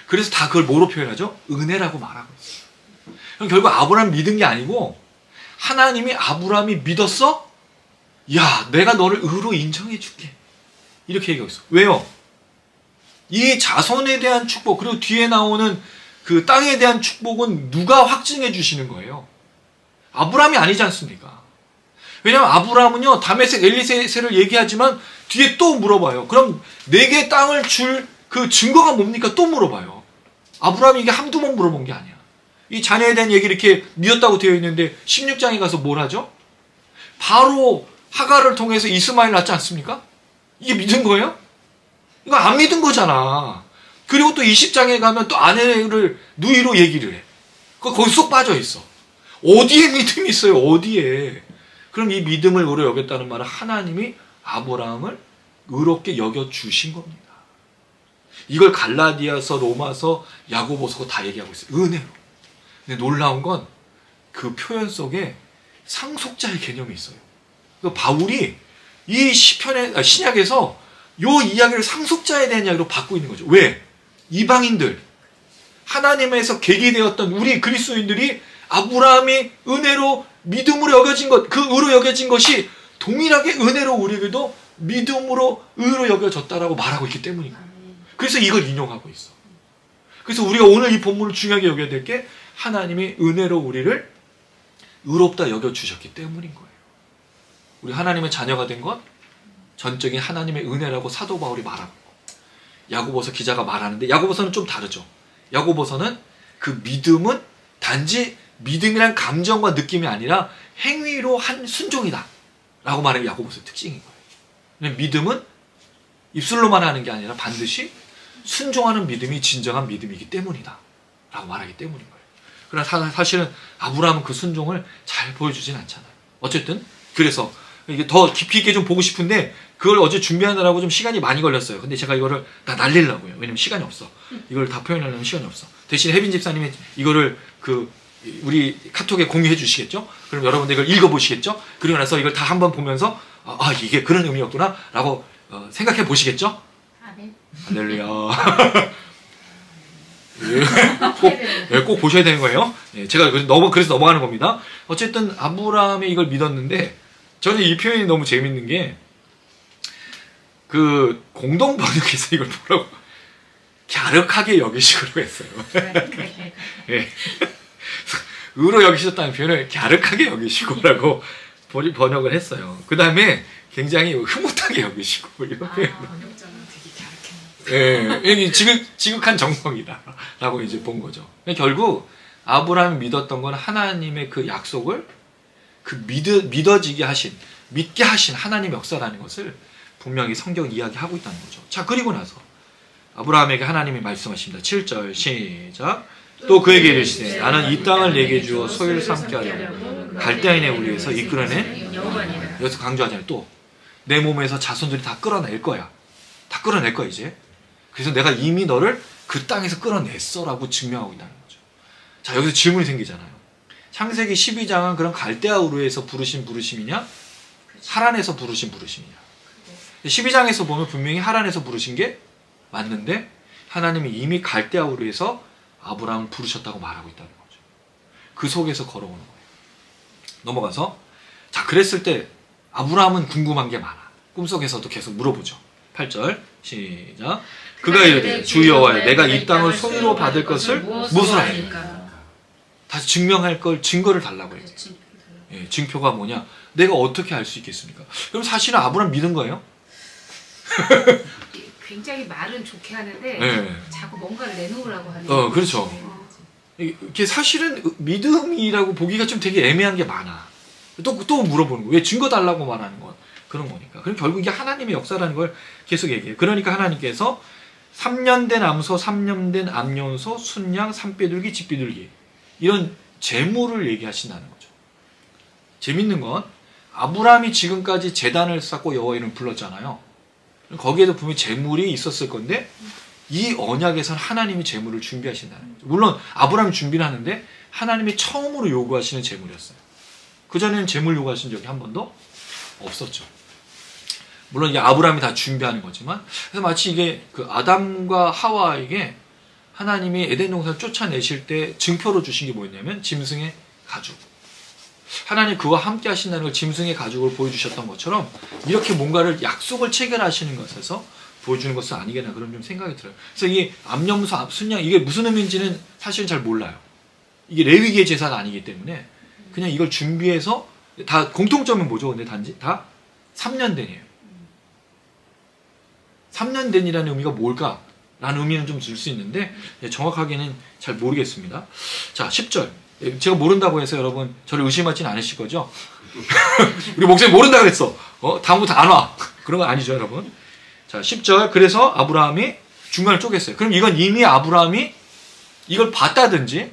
그래서 다 그걸 뭐로 표현하죠? 은혜라고 말하고 있어요. 그럼 결국 아브라함이 믿은 게 아니고 하나님이 아브라함이 믿었어? 야, 내가 너를 의로 인정해 줄게. 이렇게 얘기하고 있어. 왜요? 이 자손에 대한 축복, 그리고 뒤에 나오는 그 땅에 대한 축복은 누가 확증해 주시는 거예요? 아브라함이 아니지 않습니까? 왜냐하면 아브라함은요, 다메섹 엘리세를 얘기하지만 뒤에 또 물어봐요. 그럼 내게 땅을 줄 그 증거가 뭡니까? 또 물어봐요. 아브라함이 이게 한두 번 물어본 게 아니야. 이 자녀에 대한 얘기 이렇게 믿었다고 되어 있는데 16장에 가서 뭘 하죠? 바로 하갈을 통해서 이스마엘 낳지 않습니까? 이게 믿은 거예요? 이거 안 믿은 거잖아. 그리고 또 20장에 가면 또 아내를 누이로 얘기를 해. 거기 쏙 빠져 있어. 어디에 믿음이 있어요? 어디에? 그럼 이 믿음을 의로 여겼다는 말은 하나님이 아브라함을 의롭게 여겨주신 겁니다. 이걸 갈라디아서, 로마서, 야고보서 다 얘기하고 있어요. 은혜로. 근데 놀라운 건 그 표현 속에 상속자의 개념이 있어요. 바울이 이 신약에서 이 이야기를 상속자에 대한 이야기로 바꾸고 있는 거죠. 왜? 이방인들, 하나님에서 계기되었던 우리 그리스도인들이 아브라함이 은혜로 믿음으로 여겨진 것, 그 의로 여겨진 것이 동일하게 은혜로 우리에게도 믿음으로 의로 여겨졌다라고 말하고 있기 때문입니다. 그래서 이걸 인용하고 있어. 그래서 우리가 오늘 이 본문을 중요하게 여겨야 될 게 하나님이 은혜로 우리를 의롭다 여겨주셨기 때문인 거예요. 우리 하나님의 자녀가 된 것 전적인 하나님의 은혜라고 사도 바울이 말하고 야고보서 기자가 말하는데 야고보서는 좀 다르죠. 야고보서는 그 믿음은 단지 믿음이란 감정과 느낌이 아니라 행위로 한 순종이다 라고 말하는 게 야고보서의 특징인 거예요. 믿음은 입술로만 하는 게 아니라 반드시 순종하는 믿음이 진정한 믿음이기 때문이다 라고 말하기 때문인 거예요. 그러나 사실은 아브라함은 그 순종을 잘 보여주진 않잖아요. 어쨌든 그래서 이게 더 깊이 있게 좀 보고 싶은데 그걸 어제 준비하느라고 좀 시간이 많이 걸렸어요. 근데 제가 이거를 다 날리려고요. 왜냐면 시간이 없어. 이걸 다 표현하려면 시간이 없어. 대신 혜빈 집사님이 이거를 우리 카톡에 공유해 주시겠죠? 그럼 여러분들 이걸 읽어보시겠죠? 그리고 나서 이걸 다 한번 보면서 이게 그런 의미였구나 라고 생각해 보시겠죠? 아멘. 할렐루야. 꼭 보셔야 되는 거예요. 제가 그래서 넘어가는 겁니다. 어쨌든 아브라함이 이걸 믿었는데 저는 이 표현이 너무 재밌는 게 그 공동 번역에서 이걸 뭐라고 갸륵하게 여기시기로 했어요. 예. 의로 여기셨다는 표현을 갸륵하게 여기시고라고 번역을 했어요. 그 다음에 굉장히 흐뭇하게 여기시고 이런 표현. 번역자는 되게 갸륵했네. 예, 이게 지극한 정성이다라고 이제 본 거죠. 결국 아브라함이 믿었던 건 하나님의 그 약속을 믿어지게 하신, 믿게 하신 하나님의 역사라는 것을 분명히 성경 이야기하고 있다는 거죠. 자, 그리고 나서 아브라함에게 하나님이 말씀하십니다. 7절 시작. 또 그에게 이르시되 나는 이 땅을 내게 주어 소유를 삼게 하려고 갈대아인의 우리에서 이끌어낸 여기서 강조하잖아요. 또 내 몸에서 자손들이 다 끌어낼 거야. 다 끌어낼 거야 이제. 그래서 내가 이미 너를 그 땅에서 끌어냈어 라고 증명하고 있다는 거죠. 자, 여기서 질문이 생기잖아요. 창세기 12장은 그럼 갈대아 우르에서 부르신 부르심이냐? 하란에서 부르신 부르심이냐? 12장에서 보면 분명히 하란에서 부르신 게 맞는데 하나님이 이미 갈대아 우르에서 아브라함을 부르셨다고 말하고 있다는 거죠. 그 속에서 걸어오는 거예요. 넘어가서 자, 그랬을 때 아브라함은 궁금한 게 많아. 꿈속에서도 계속 물어보죠. 8절 시작. 그가 이르되 주 여호와여 내가 이 땅을 소유로 받을 것을 무엇으로 하리까? 다시 증명할 걸 증거를 달라고 해요. 예, 증표가 뭐냐? 내가 어떻게 알 수 있겠습니까? 그럼 사실은 아브라함 믿은 거예요? 굉장히 말은 좋게 하는데 네. 자꾸 뭔가를 내놓으라고 하는. 그렇죠. 이게 사실은 믿음이라고 보기가 좀 되게 애매한 게 많아. 또 물어보는 거. 왜 증거 달라고 말하는 건 그런 거니까. 그럼 결국 이게 하나님의 역사라는 걸 계속 얘기해요. 그러니까 하나님께서 3년 된 암소, 3년 된 암연소, 순양, 산비둘기, 집비둘기 이런 재물을 얘기하신다는 거죠. 재밌는 건 아브라함이 지금까지 제단을 쌓고 여호와 이름을 불렀잖아요. 거기에도 분명히 재물이 있었을 건데 이 언약에서는 하나님이 재물을 준비하신다는 거죠. 물론 아브라함이 준비를 하는데 하나님이 처음으로 요구하시는 재물이었어요. 그전에는 재물 요구하신 적이 한 번도 없었죠. 물론 이게 아브라함이 다 준비하는 거지만 그래서 마치 이게 그 아담과 하와에게 하나님이 에덴 동산을 쫓아내실 때 증표로 주신 게 뭐였냐면 짐승의 가죽. 하나님 그와 함께 하신다는 걸 짐승의 가죽을 보여주셨던 것처럼 이렇게 뭔가를 약속을 체결하시는 것에서 보여주는 것은 아니겠나 그런 좀 생각이 들어요. 그래서 이게 암염소, 순양 이게 무슨 의미인지는 사실은 잘 몰라요. 이게 레위기의 제사가 아니기 때문에 그냥 이걸 준비해서 다 공통점은 뭐죠? 근데 단지 다 3년 된이에요. 3년 된이라는 의미가 뭘까? 라는 의미는 좀 줄 수 있는데 정확하게는 잘 모르겠습니다. 자, 10절. 제가 모른다고 해서 여러분 저를 의심하지는 않으실 거죠? 우리 목사님 모른다고 그랬어. 다음부터 안 와. 그런 거 아니죠, 여러분? 자, 10절. 그래서 아브라함이 중간을 쪼갰어요. 그럼 이건 이미 아브라함이 이걸 봤다든지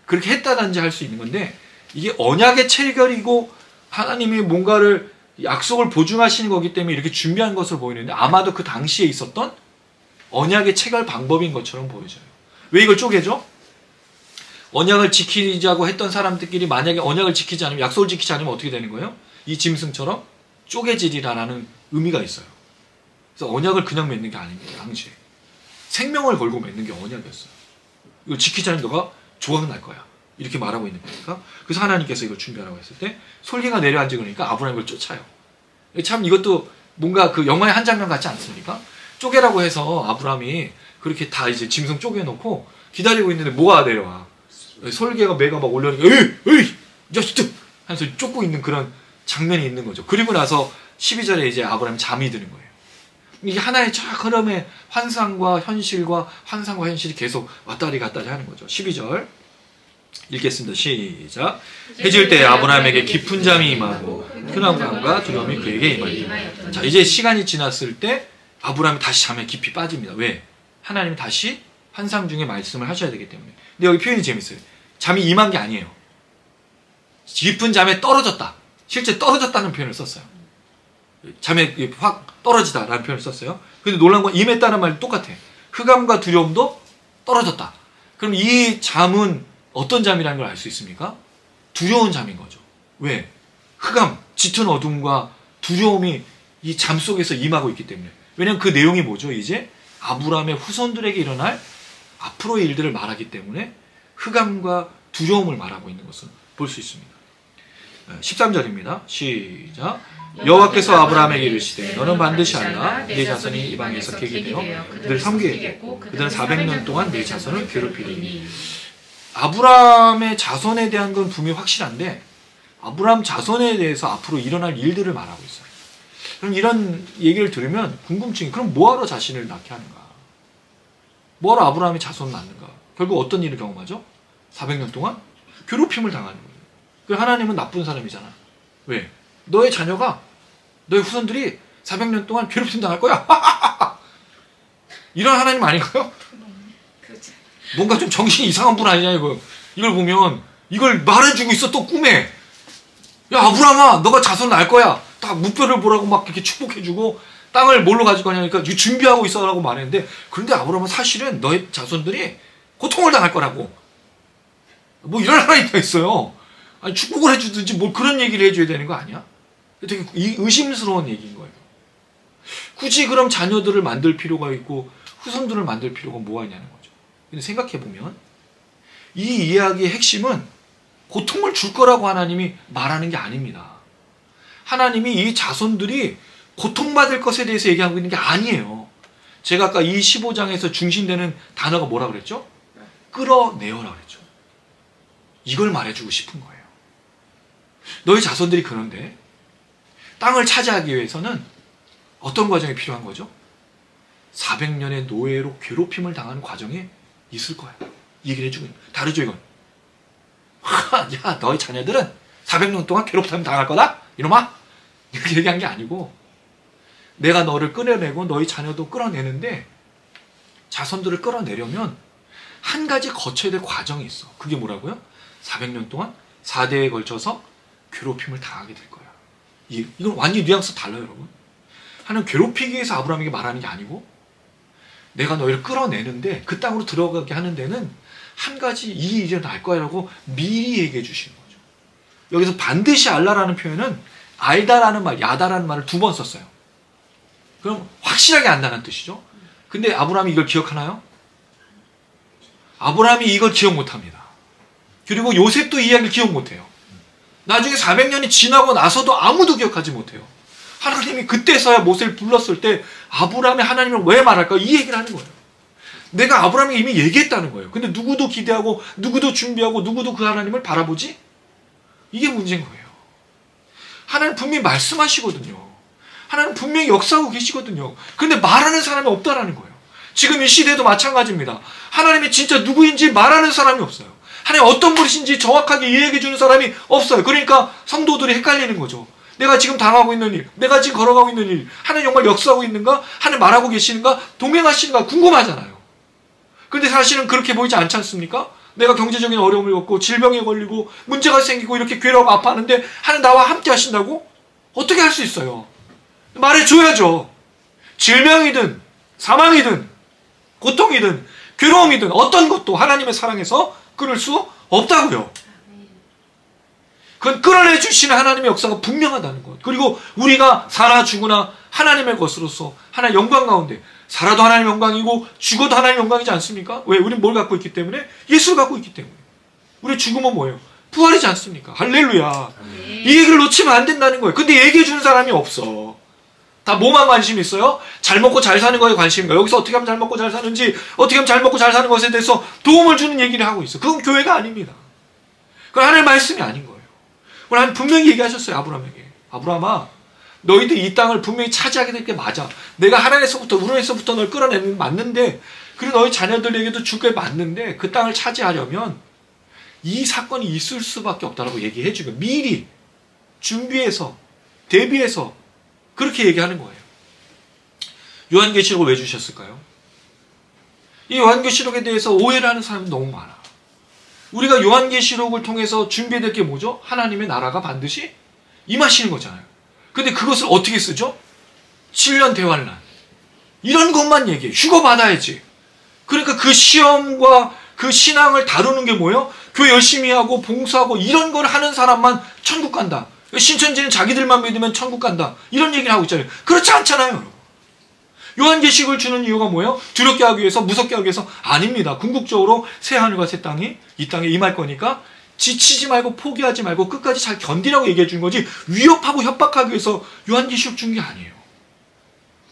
그렇게 했다든지 할 수 있는 건데 이게 언약의 체결이고 하나님이 뭔가를 약속을 보증하시는 거기 때문에 이렇게 준비한 것으로 보이는데 아마도 그 당시에 있었던 언약의 체결 방법인 것처럼 보여져요. 왜 이걸 쪼개죠? 언약을 지키자고 했던 사람들끼리 만약에 언약을 지키지 않으면 약속을 지키지 않으면 어떻게 되는 거예요? 이 짐승처럼 쪼개지리라는 의미가 있어요. 그래서 언약을 그냥 맺는 게 아닙니다. 당시에. 생명을 걸고 맺는 게 언약이었어요. 이걸 지키지 않으면 너가 조각 날 거야. 이렇게 말하고 있는 거니까. 그래서 하나님께서 이걸 준비하라고 했을 때 솔기가 내려앉은 거니까 아브라함을 쫓아요. 참 이것도 뭔가 그 영화의 한 장면 같지 않습니까? 쪼개라고 해서 아브라함이 그렇게 다 이제 짐승 쪼개놓고 기다리고 있는데 뭐가 내려와. 솔개가 매가 막 올려오니까 에이 자식들 하면서 쫓고 있는 그런 장면이 있는 거죠. 그리고 나서 12절에 이제 아브라함이 잠이 드는 거예요. 이게 하나의 쫙 흐름의 환상과 현실과 환상과 현실이 계속 왔다리 갔다리 하는 거죠. 12절 읽겠습니다. 시작. 해질 때 아브라함에게 깊은 잠이 임하고 큰 두려움이 그에게 임하리라. 자, 이제 시간이 지났을 때 아브라함이 다시 잠에 깊이 빠집니다. 왜? 하나님이 다시 환상 중에 말씀을 하셔야 되기 때문에. 근데 여기 표현이 재밌어요. 잠이 임한 게 아니에요. 깊은 잠에 떨어졌다. 실제 떨어졌다는 표현을 썼어요. 잠에 확 떨어지다라는 표현을 썼어요. 근데 놀란 건 임했다는 말이 똑같아. 흑암과 두려움도 떨어졌다. 그럼 이 잠은 어떤 잠이라는 걸 알 수 있습니까? 두려운 잠인 거죠. 왜? 흑암, 짙은 어둠과 두려움이 이 잠 속에서 임하고 있기 때문에. 왜냐하면 그 내용이 뭐죠? 이제 아브라함의 후손들에게 일어날 앞으로의 일들을 말하기 때문에 흑암과 두려움을 말하고 있는 것을 볼 수 있습니다. 13절입니다. 시작. 여호와께서 아브라함에게 이르시되 너는 반드시 알라 네 자손이 이방에서 객이 되어 그들을 섬기게 되고 그들은 400년 동안 네 자손을 괴롭히리니. 아브라함의 자손에 대한 건 분명히 확실한데 아브라함 자손에 대해서 앞으로 일어날 일들을 말하고 있어요. 그럼 이런 얘기를 들으면 궁금증이, 그럼 뭐하러 자신을 낳게 하는가? 뭐하러 아브라함이 자손을 낳는가? 결국 어떤 일을 경험하죠? 400년 동안 괴롭힘을 당하는 거예요. 그 하나님은 나쁜 사람이잖아. 왜? 너의 자녀가, 너의 후손들이 400년 동안 괴롭힘 당할 거야. 이런 하나님 아닌가요? 뭔가 좀 정신이 이상한 분 아니냐 이거. 이걸 보면 이걸 말해주고 있어. 또 꿈에, 야 아브라함아 너가 자손 낳을 거야. 딱 무뼈를 보라고 막 이렇게 축복해주고 땅을 뭘로 가지고 가냐니까 준비하고 있어라고 말했는데, 그런데 아브라함은 사실은 너의 자손들이 고통을 당할 거라고, 뭐 이런 하나님이 있어요. 아니 축복을 해주든지 뭐 그런 얘기를 해줘야 되는 거 아니야? 되게 의심스러운 얘기인 거예요. 굳이 그럼 자녀들을 만들 필요가 있고 후손들을 만들 필요가 뭐가 있냐는 거죠. 근데 생각해보면 이 이야기의 핵심은 고통을 줄 거라고 하나님이 말하는 게 아닙니다. 하나님이 이 자손들이 고통받을 것에 대해서 얘기하고 있는 게 아니에요. 제가 아까 이 15장에서 중심되는 단어가 뭐라 그랬죠? 끌어내어라 그랬죠. 이걸 말해주고 싶은 거예요. 너희 자손들이 그런데 땅을 차지하기 위해서는 어떤 과정이 필요한 거죠? 400년의 노예로 괴롭힘을 당하는 과정이 있을 거야. 얘기를 해주고 있는 거예요. 다르죠 이건? 야 너희 자녀들은 400년 동안 괴롭힘 당할 거다? 이놈아? 이렇게 얘기한 게 아니고, 내가 너를 끌어내고 너희 자녀도 끌어내는데 자손들을 끌어내려면 한 가지 거쳐야 될 과정이 있어. 그게 뭐라고요? 400년 동안 4대에 걸쳐서 괴롭힘을 당하게 될 거야. 이건 완전히 뉘앙스 달라요 여러분. 하나님 괴롭히기 위해서 아브라함에게 말하는 게 아니고, 내가 너희를 끌어내는데 그 땅으로 들어가게 하는 데는 한 가지 이 일이 날 거야 라고 미리 얘기해 주시는 거죠. 여기서 반드시 알라라는 표현은 알다라는 말, 야다라는 말을 2번 썼어요. 그럼 확실하게 안다는 뜻이죠. 근데 아브라함이 이걸 기억하나요? 아브라함이 이걸 기억 못합니다. 그리고 요셉도 이 이야기를 기억 못해요. 나중에 400년이 지나고 나서도 아무도 기억하지 못해요. 하나님이 그때서야 모세를 불렀을 때 아브라함이 하나님을 왜 말할까? 이 얘기를 하는 거예요. 내가 아브라함에게 이미 얘기했다는 거예요. 근데 누구도 기대하고 누구도 준비하고 누구도 그 하나님을 바라보지? 이게 문제인 거예요. 하나님 분명히 말씀하시거든요. 하나님 분명히 역사하고 계시거든요. 근데 말하는 사람이 없다라는 거예요. 지금 이 시대도 마찬가지입니다. 하나님이 진짜 누구인지 말하는 사람이 없어요. 하나님 어떤 분이신지 정확하게 이해해 주는 사람이 없어요. 그러니까 성도들이 헷갈리는 거죠. 내가 지금 당하고 있는 일, 내가 지금 걸어가고 있는 일, 하나님 정말 역사하고 있는가? 하나님 말하고 계시는가? 동행하시는가? 궁금하잖아요. 근데 사실은 그렇게 보이지 않지 않습니까? 내가 경제적인 어려움을 겪고 질병에 걸리고 문제가 생기고 이렇게 괴로워하고 아파하는데 하나님 나와 함께 하신다고? 어떻게 할 수 있어요? 말해줘야죠. 질병이든 사망이든 고통이든 괴로움이든 어떤 것도 하나님의 사랑에서 끊을 수 없다고요. 그건 끌어내 주시는 하나님의 역사가 분명하다는 것. 그리고 우리가 사나 죽으나 하나님의 것으로서 하나님의 영광 가운데, 살아도 하나님의 영광이고 죽어도 하나님의 영광이지 않습니까? 왜? 우리는 뭘 갖고 있기 때문에? 예수를 갖고 있기 때문에. 우리 죽음은 뭐예요? 부활이지 않습니까? 할렐루야. 이 얘기를 놓치면 안 된다는 거예요. 근데 얘기해 주는 사람이 없어. 다 뭐만 관심이 있어요? 잘 먹고 잘 사는 거에 관심인가? 여기서 어떻게 하면 잘 먹고 잘 사는지, 어떻게 하면 잘 먹고 잘 사는 것에 대해서 도움을 주는 얘기를 하고 있어. 그건 교회가 아닙니다. 그건 하나님의 말씀이 아닌 거예요. 하나님 분명히 얘기하셨어요. 아브라함에게. 아브라함아, 너희들 이 땅을 분명히 차지하게 될 게 맞아. 내가 하나님에서부터 우르에서부터 널 끌어내는 게 맞는데, 그리고 너희 자녀들에게도 줄 게 맞는데, 그 땅을 차지하려면 이 사건이 있을 수밖에 없다라고 얘기해 주고 미리 준비해서 대비해서 그렇게 얘기하는 거예요. 요한계시록을 왜 주셨을까요? 이 요한계시록에 대해서 오해를 하는 사람이 너무 많아. 우리가 요한계시록을 통해서 준비해야 될 게 뭐죠? 하나님의 나라가 반드시 임하시는 거잖아요. 근데 그것을 어떻게 쓰죠? 7년 대환란. 이런 것만 얘기해. 휴거 받아야지. 그러니까 그 시험과 그 신앙을 다루는 게 뭐예요? 교회 열심히 하고 봉사하고 이런 걸 하는 사람만 천국 간다. 신천지는 자기들만 믿으면 천국 간다. 이런 얘기를 하고 있잖아요. 그렇지 않잖아요. 요한계시록을 주는 이유가 뭐예요? 두렵게 하기 위해서, 무섭게 하기 위해서? 아닙니다. 궁극적으로 새 하늘과 새 땅이 이 땅에 임할 거니까 지치지 말고 포기하지 말고 끝까지 잘 견디라고 얘기해 주는 거지, 위협하고 협박하기 위해서 요한계시록 준 게 아니에요.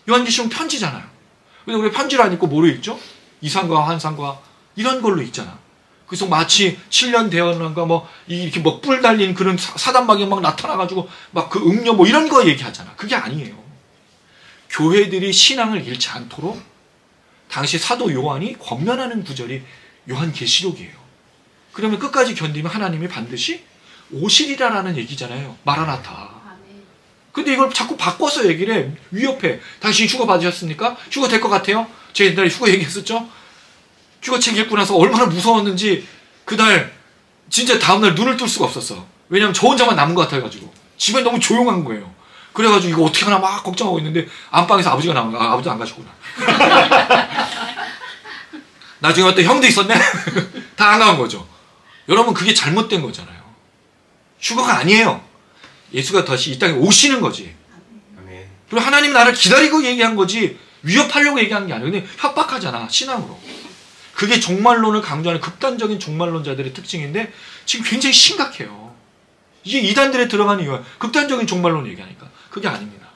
요한계시록 편지잖아요. 근데 우리 편지를 안 읽고 뭐로 읽죠? 이상과 환상과 이런 걸로 읽잖아. 그래서 마치 7년 대환란과 뭐 이렇게 뭐 뿔 달린 그런 사단마귀가 막 나타나가지고 막 그 음료 뭐 이런 거 얘기하잖아. 그게 아니에요. 교회들이 신앙을 잃지 않도록 당시 사도 요한이 권면하는 구절이 요한계시록이에요. 그러면 끝까지 견디면 하나님이 반드시 오시리라라는 얘기잖아요. 마라나타. 근데 이걸 자꾸 바꿔서 얘기를 해. 위협해. 당신 휴가 받으셨습니까? 휴가 될 것 같아요? 제가 옛날에 휴가 얘기했었죠? 휴가책 읽고 나서 얼마나 무서웠는지 그날 진짜 다음날 눈을 뜰 수가 없었어. 왜냐면 저 혼자만 남은 것 같아가지고 집에 너무 조용한 거예요. 그래가지고 이거 어떻게 하나 막 걱정하고 있는데 안방에서 아버지가 나온 거야. 아버지 안 가셨구나. 나중에 봤더니 형도 있었네? 다 안 나온 거죠. 여러분, 그게 잘못된 거잖아요. 휴가가 아니에요. 예수가 다시 이 땅에 오시는 거지. 그리고 하나님 나를 기다리고 얘기한 거지 위협하려고 얘기한 게 아니에요. 근데 협박하잖아, 신앙으로. 그게 종말론을 강조하는 극단적인 종말론자들의 특징인데 지금 굉장히 심각해요. 이게 이단들에 들어가는 이유가 극단적인 종말론 얘기하니까. 그게 아닙니다.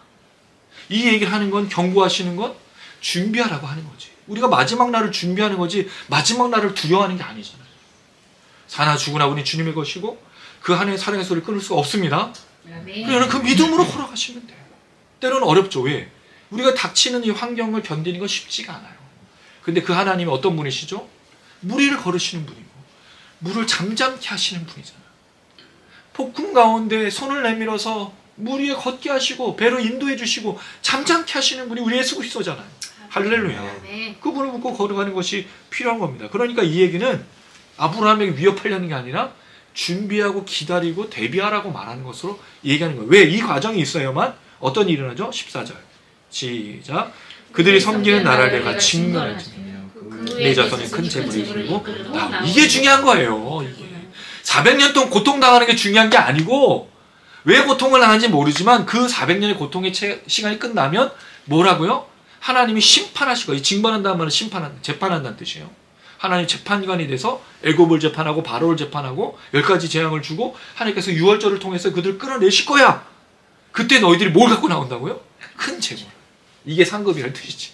이 얘기를 하는 건, 경고하시는 건 준비하라고 하는 거지. 우리가 마지막 날을 준비하는 거지 마지막 날을 두려워하는 게 아니잖아요. 사나 죽으나 우리 주님의 것이고 그 한 해의 사랑의 소리를 끊을 수가 없습니다. 그러면 그 믿음으로 걸어가시면 돼요. 때로는 어렵죠. 왜? 우리가 닥치는 이 환경을 견디는 건 쉽지가 않아요. 근데 그 하나님이 어떤 분이시죠? 무리를 걸으시는 분이고 물을 잠잠케 하시는 분이잖아요. 폭풍 가운데 손을 내밀어서 물 위에 걷게 하시고 배로 인도해 주시고 잠잠케 하시는 분이 우리 예수 그리스도잖아요. 할렐루야. 그분을 믿고 걸어가는 것이 필요한 겁니다. 그러니까 이 얘기는 아브라함에게 위협하려는 게 아니라 준비하고 기다리고 대비하라고 말하는 것으로 얘기하는 거예요. 왜? 이 과정이 있어야만 어떤 일이 일어나죠? 14절 시작. 그들이 섬기는 나라를 내가 직면할 테니 내 자손이 큰 재물을 이루고 이게 중요한 거예요. 이게 400년 동안 고통당하는 게 중요한 게 아니고 왜 고통을 당하는지 모르지만 그 400년의 고통의 시간이 끝나면 뭐라고요? 하나님이 심판하실 거예요. 징벌한다는 말은 재판한다는 뜻이에요. 하나님 재판관이 돼서 애굽을 재판하고 바로를 재판하고 10가지 재앙을 주고 하나님께서 유월절을 통해서 그들을 끌어내실 거야. 그때 너희들이 뭘 갖고 나온다고요? 큰 재물. 이게 상급이라는 뜻이지.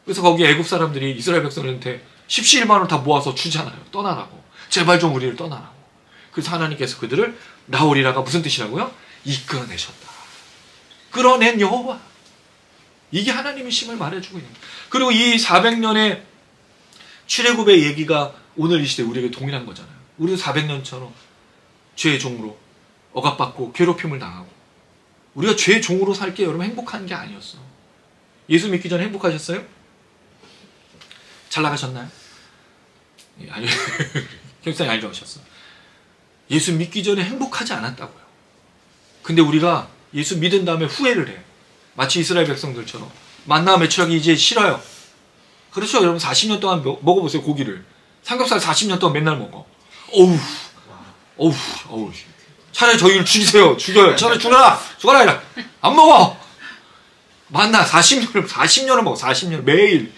그래서 거기 애굽 사람들이 이스라엘 백성들한테 11만 원을 다 모아서 주잖아요. 떠나라고. 제발 좀 우리를 떠나라고. 그래서 하나님께서 그들을 나오리라가 무슨 뜻이라고요? 이끌어내셨다. 끌어낸 여호와. 이게 하나님의 심을 말해주고 있는 거예요. 그리고 이 400년의 출애굽의 얘기가 오늘 이 시대 우리에게 동일한 거잖아요. 우리도 400년처럼 죄의 종으로 억압받고 괴롭힘을 당하고 우리가 죄의 종으로 살 게 여러분 행복한 게 아니었어. 예수 믿기 전에 행복하셨어요? 잘 나가셨나요? 예, 아니, 경상이 안 좋으셨어. 예수 믿기 전에 행복하지 않았다고요. 근데 우리가 예수 믿은 다음에 후회를 해. 마치 이스라엘 백성들처럼. 만나 매출하기 이제 싫어요. 그렇죠. 여러분 40년 동안 먹어보세요. 고기를. 삼겹살 40년 동안 맨날 먹어. 어우. 차라리 저희를 죽이세요. 죽여요. 차라리 죽어라. 이라. 안 먹어. 만나 40년을 먹어. 40년 매일.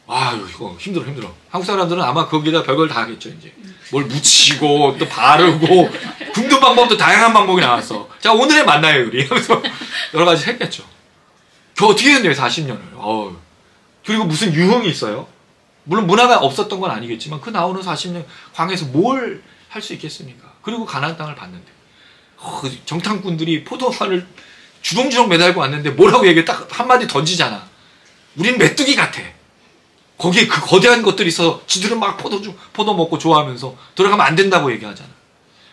아유, 이거 힘들어. 한국 사람들은 아마 거기다 별걸 다 하겠죠, 이제. 뭘 묻히고, 또 바르고, 굽는 방법도 다양한 방법이 나왔어. 자, 오늘의 만나요, 우리. 그래서 여러 가지 했겠죠. 어떻게 했네요, 40년을. 그리고 무슨 유흥이 있어요? 물론 문화가 없었던 건 아니겠지만, 그 나오는 40년 광에서 뭘 할 수 있겠습니까? 그리고 가나안 땅을 봤는데, 정탐꾼들이 포도알을 주렁주렁 매달고 왔는데, 뭐라고 얘기해? 딱 한마디 던지잖아. 우린 메뚜기 같아. 거기에 그 거대한 것들이 있어서 지들은 막 포도 먹고 좋아하면서 들어가면 안 된다고 얘기하잖아.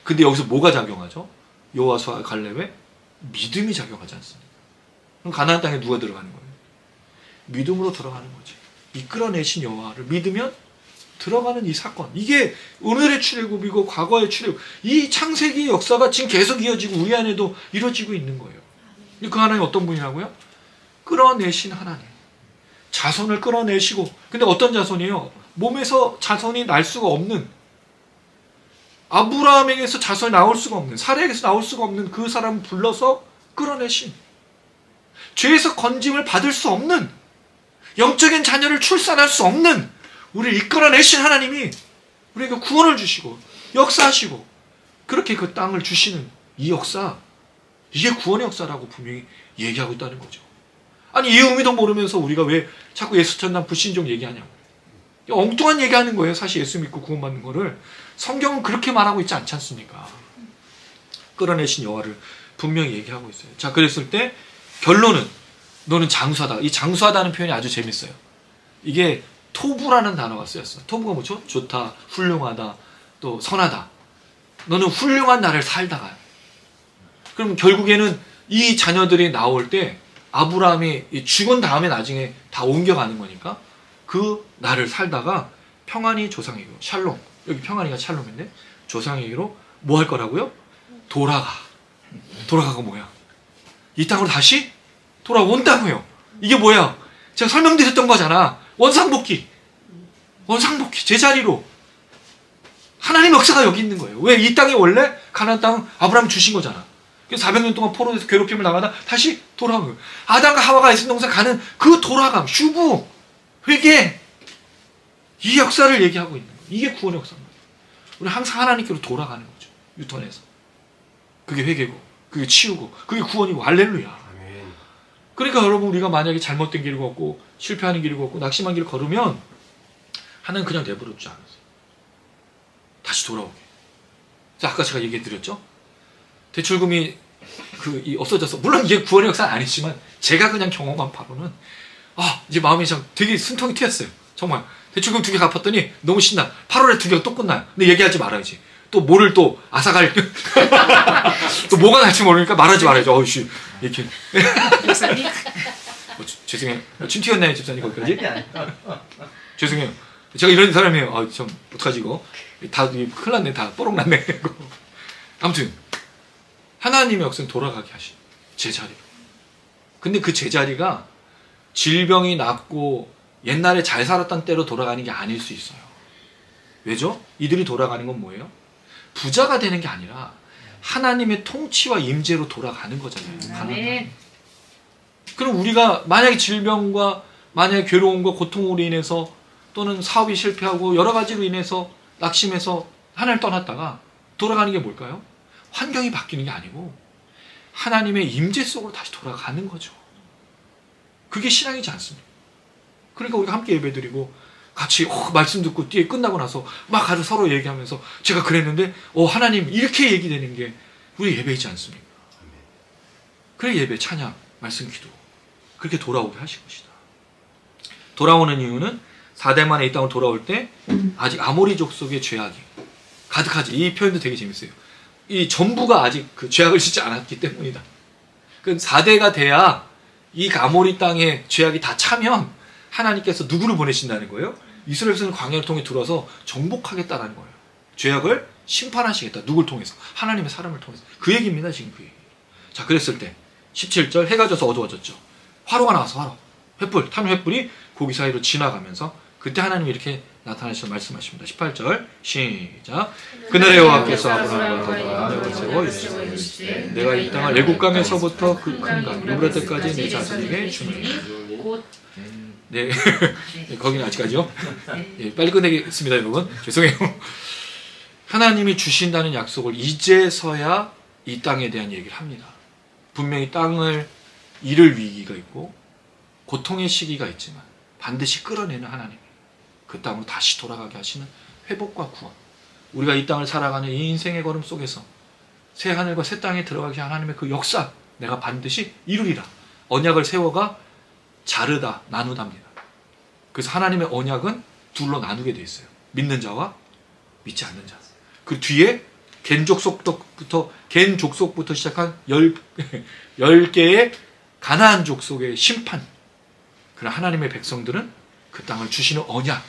근데 여기서 뭐가 작용하죠? 여호와수와 갈렙의 믿음이 작용하지 않습니까? 그럼 가나안 땅에 누가 들어가는 거예요? 믿음으로 들어가는 거지. 이끌어내신 여호와를 믿으면 들어가는 이 사건, 이게 오늘의 출애굽이고 과거의 출애굽, 이 창세기 역사가 지금 계속 이어지고 우리 안에도 이루어지고 있는 거예요. 그 하나님 어떤 분이라고요? 끌어내신 하나님. 자손을 끌어내시고, 근데 어떤 자손이에요? 몸에서 자손이 날 수가 없는, 아브라함에게서 자손이 나올 수가 없는, 사라에게서 나올 수가 없는 그 사람을 불러서 끌어내신, 죄에서 건짐을 받을 수 없는, 영적인 자녀를 출산할 수 없는 우리를 이끌어내신 하나님이 우리에게 구원을 주시고 역사하시고 그렇게 그 땅을 주시는 이 역사, 이게 구원의 역사라고 분명히 얘기하고 있다는 거죠. 아니 이 의미도 모르면서 우리가 왜 자꾸 예수 천당 불신종 얘기하냐고. 엉뚱한 얘기하는 거예요. 사실 예수 믿고 구원받는 거를. 성경은 그렇게 말하고 있지 않지 않습니까? 끌어내신 여호와를 분명히 얘기하고 있어요. 자, 그랬을 때 결론은 너는 장수하다. 이 장수하다는 표현이 아주 재밌어요. 이게 토부라는 단어가 쓰였어. 토부가 뭐죠? 좋다, 훌륭하다, 또 선하다. 너는 훌륭한 날을 살다가. 그럼 결국에는 이 자녀들이 나올 때 아브라함이 죽은 다음에 나중에 다 옮겨가는 거니까 그 날을 살다가 평안히 조상에게로, 샬롬, 여기 평안이가 샬롬인데 조상에게로 뭐 할 거라고요? 돌아가가 뭐야? 이 땅으로 다시 돌아온다고요. 이게 뭐야? 제가 설명드렸던 거잖아. 원상복귀, 제자리로. 하나님 역사가 여기 있는 거예요. 왜? 이 땅이 원래 가나안 땅은 아브라함이 주신 거잖아. 그래서 400년 동안 포로에서 괴롭힘을 당하다 다시 돌아온 거예요. 아담과 하와가 에덴 동산 가는 그 돌아감, 슈부, 회개, 이 역사를 얘기하고 있는 거예요. 이게 구원의 역사입니다. 우리 항상 하나님께로 돌아가는 거죠. 유턴해서. 그게 회개고, 그게 치우고, 그게 구원이고. 할렐루야. 그러니까 여러분, 우리가 만약에 잘못된 길을 걷고 실패하는 길을 걷고 낙심한 길을 걸으면 하나는 그냥 내버려 두지 않았어요. 다시 돌아오게. 자, 아까 제가 얘기해 드렸죠? 대출금이 없어져서, 물론 이게 구원의 역사는 아니지만 제가 그냥 경험한 바로는 이제 마음이 되게 숨통이 트였어요. 정말 대출금 2개 갚았더니 너무 신나. 8월에 2개가 또 끝나요. 근데 얘기하지 말아야지. 또 뭐를 또 아사갈 또 뭐가 날지 모르니까 말하지 말아야죠. 어이씨 이렇게. 목사님. 죄송해요. 침 튀었나요, 집사님 거기까지? 죄송해요. 제가 이런 사람이에요. 참 어떡하지 이거. 다 큰일 났네. 다 뽀록 났네. 아무튼 하나님의 역사는 돌아가게 하신 제자리로. 근데 그 제자리가 질병이 낫고 옛날에 잘 살았던 때로 돌아가는 게 아닐 수 있어요. 왜죠? 이들이 돌아가는 건 뭐예요? 부자가 되는 게 아니라 하나님의 통치와 임재로 돌아가는 거잖아요. 아멘. 그럼 우리가 만약에 질병과 만약에 괴로움과 고통으로 인해서 또는 사업이 실패하고 여러 가지로 인해서 낙심해서 하나님을 떠났다가 돌아가는 게 뭘까요? 환경이 바뀌는 게 아니고 하나님의 임재 속으로 다시 돌아가는 거죠. 그게 신앙이지 않습니까? 그러니까 우리가 함께 예배드리고 같이 말씀 듣고 뒤에 끝나고 나서 막 가서 서로 얘기하면서 제가 그랬는데 하나님 이렇게 얘기되는 게 우리 예배이지 않습니까? 그래 예배, 찬양, 말씀, 기도 그렇게 돌아오게 하신 것이다. 돌아오는 이유는 4대 만에 이 땅을 돌아올 때 아직 아모리 족속의 죄악이 가득하지. 이 표현도 되게 재밌어요. 이 전부가 아직 그 죄악을 짓지 않았기 때문이다. 그 4대가 돼야 이 아모리 땅에 죄악이 다 차면 하나님께서 누구를 보내신다는 거예요? 이스라엘 백성을 광야를 통해 들어서 정복하겠다는 거예요. 죄악을 심판하시겠다. 누굴 통해서? 하나님의 사람을 통해서. 그 얘기입니다. 지금 그 얘기. 자, 그랬을 때 17절 해가 져서 어두워졌죠. 화로가 나와서 화로. 횃불, 타는 횃불이 고기 사이로 지나가면서 그때 하나님이 이렇게 나타나셔서 말씀하십니다. 18절 시작. 그날에 여호와께서 아브라함과 내가 세워 이르시되 내가 이 땅을 애굽 강에서부터 그 큰 강 유브라데까지 내 자손에게 주노니. 네, 거기는 아직까지요. 네, 빨리 끝내겠습니다, 여러분. 죄송해요. 하나님이 주신다는 약속을 이제서야 이 땅에 대한 얘기를 합니다. 분명히 땅을 잃을 위기가 있고 고통의 시기가 있지만 반드시 끌어내는 하나님, 그 땅으로 다시 돌아가게 하시는 회복과 구원. 우리가 이 땅을 살아가는 이 인생의 걸음 속에서 새 하늘과 새 땅에 들어가게 하는 하나님의 그 역사, 내가 반드시 이루리라. 언약을 세워가 자르다, 나누답니다. 그래서 하나님의 언약은 둘로 나누게 돼 있어요. 믿는 자와 믿지 않는 자. 그 뒤에 겐 족속부터 시작한 10개의 가나안 족속의 심판. 그러나 하나님의 백성들은 그 땅을 주시는 언약,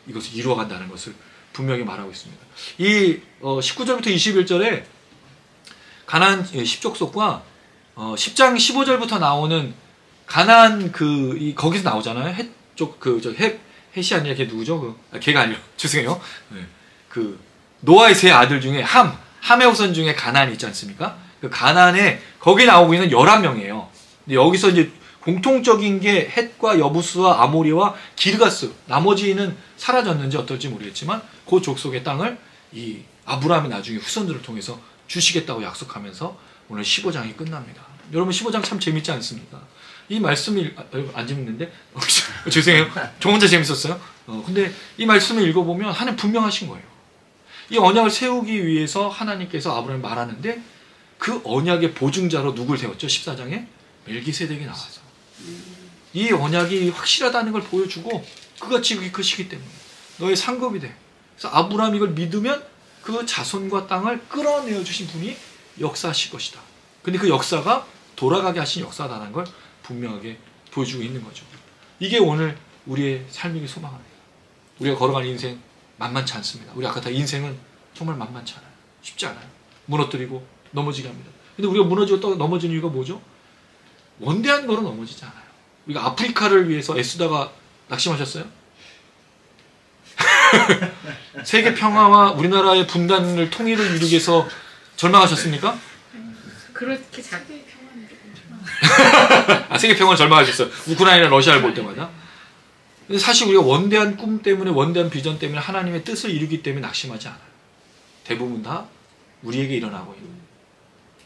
이것을 이루어간다는 것을 분명히 말하고 있습니다. 이 19절부터 21절에 가나안 10족속과 10장 15절부터 나오는 가나안 거기서 나오잖아요. 헷이 아니라 걔 누구죠? 걔가 아니라 죄송해요. 네. 노아의 세 아들 중에 함의 후손 중에 가나안이 있지 않습니까? 그 가나안에 거기 나오고 있는 11명이에요. 근데 여기서 이제 공통적인 게 헷과 여부스와 아모리와 기르가스, 나머지는 사라졌는지 어떨지 모르겠지만 그 족속의 땅을 이 아브라함이 나중에 후손들을 통해서 주시겠다고 약속하면서 오늘 15장이 끝납니다. 여러분 15장 참 재밌지 않습니까? 이 말씀이 안 재밌는데? 죄송해요. 저 혼자 재밌었어요. 근데 이 말씀을 읽어보면 하나님 분명하신 거예요. 이 언약을 세우기 위해서 하나님께서 아브라함을 말하는데 그 언약의 보증자로 누굴 세웠죠? 14장에 멜기세덱이 나와서 이 언약이 확실하다는 걸 보여주고 그같이 이끄시기 때문에 너의 상급이 돼. 그래서 아브라함이 이걸 믿으면 그 자손과 땅을 끌어내어 주신 분이 역사하실 것이다. 근데 그 역사가 돌아가게 하신 역사다라는 걸 분명하게 보여주고 있는 거죠. 이게 오늘 우리의 삶의 소망입니다. 우리가 걸어가는 인생 만만치 않습니다. 우리 아까 다 인생은 정말 만만치 않아요. 쉽지 않아요. 무너뜨리고 넘어지게 합니다. 근데 우리가 무너지고 또 넘어지는 이유가 뭐죠? 원대한 거로 넘어지지 않아요. 우리가 아프리카를 위해서 애쓰다가 낙심하셨어요? 세계 평화와 우리나라의 분단을 통일을 이루기 위해서 절망하셨습니까? 그렇게 자기 평화는 세계 평화를 절망하셨어요. 우크라이나 러시아를 볼 때마다. 근데 사실 우리가 원대한 꿈 때문에 원대한 비전 때문에 하나님의 뜻을 이루기 때문에 낙심하지 않아요. 대부분 다 우리에게 일어나고 있는.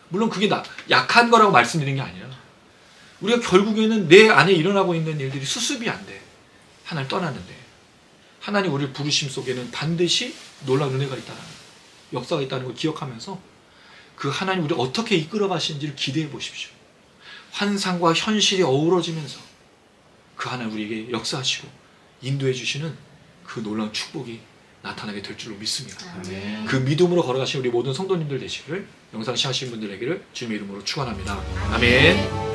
물론 그게 약한 거라고 말씀드리는 게 아니라 우리가 결국에는 내 안에 일어나고 있는 일들이 수습이 안 돼. 하나님 떠났는데 하나님 우리를 부르심 속에는 반드시 놀라운 은혜가 있다는 역사가 있다는 걸 기억하면서 그 하나님 우리를 어떻게 이끌어 가시는지를 기대해 보십시오. 환상과 현실이 어우러지면서 그 하나님 우리에게 역사하시고 인도해 주시는 그 놀라운 축복이 나타나게 될 줄로 믿습니다. 아멘. 그 믿음으로 걸어가신 우리 모든 성도님들 되시기를 영상 시청하신 분들에게를 주님의 이름으로 축원합니다. 아멘.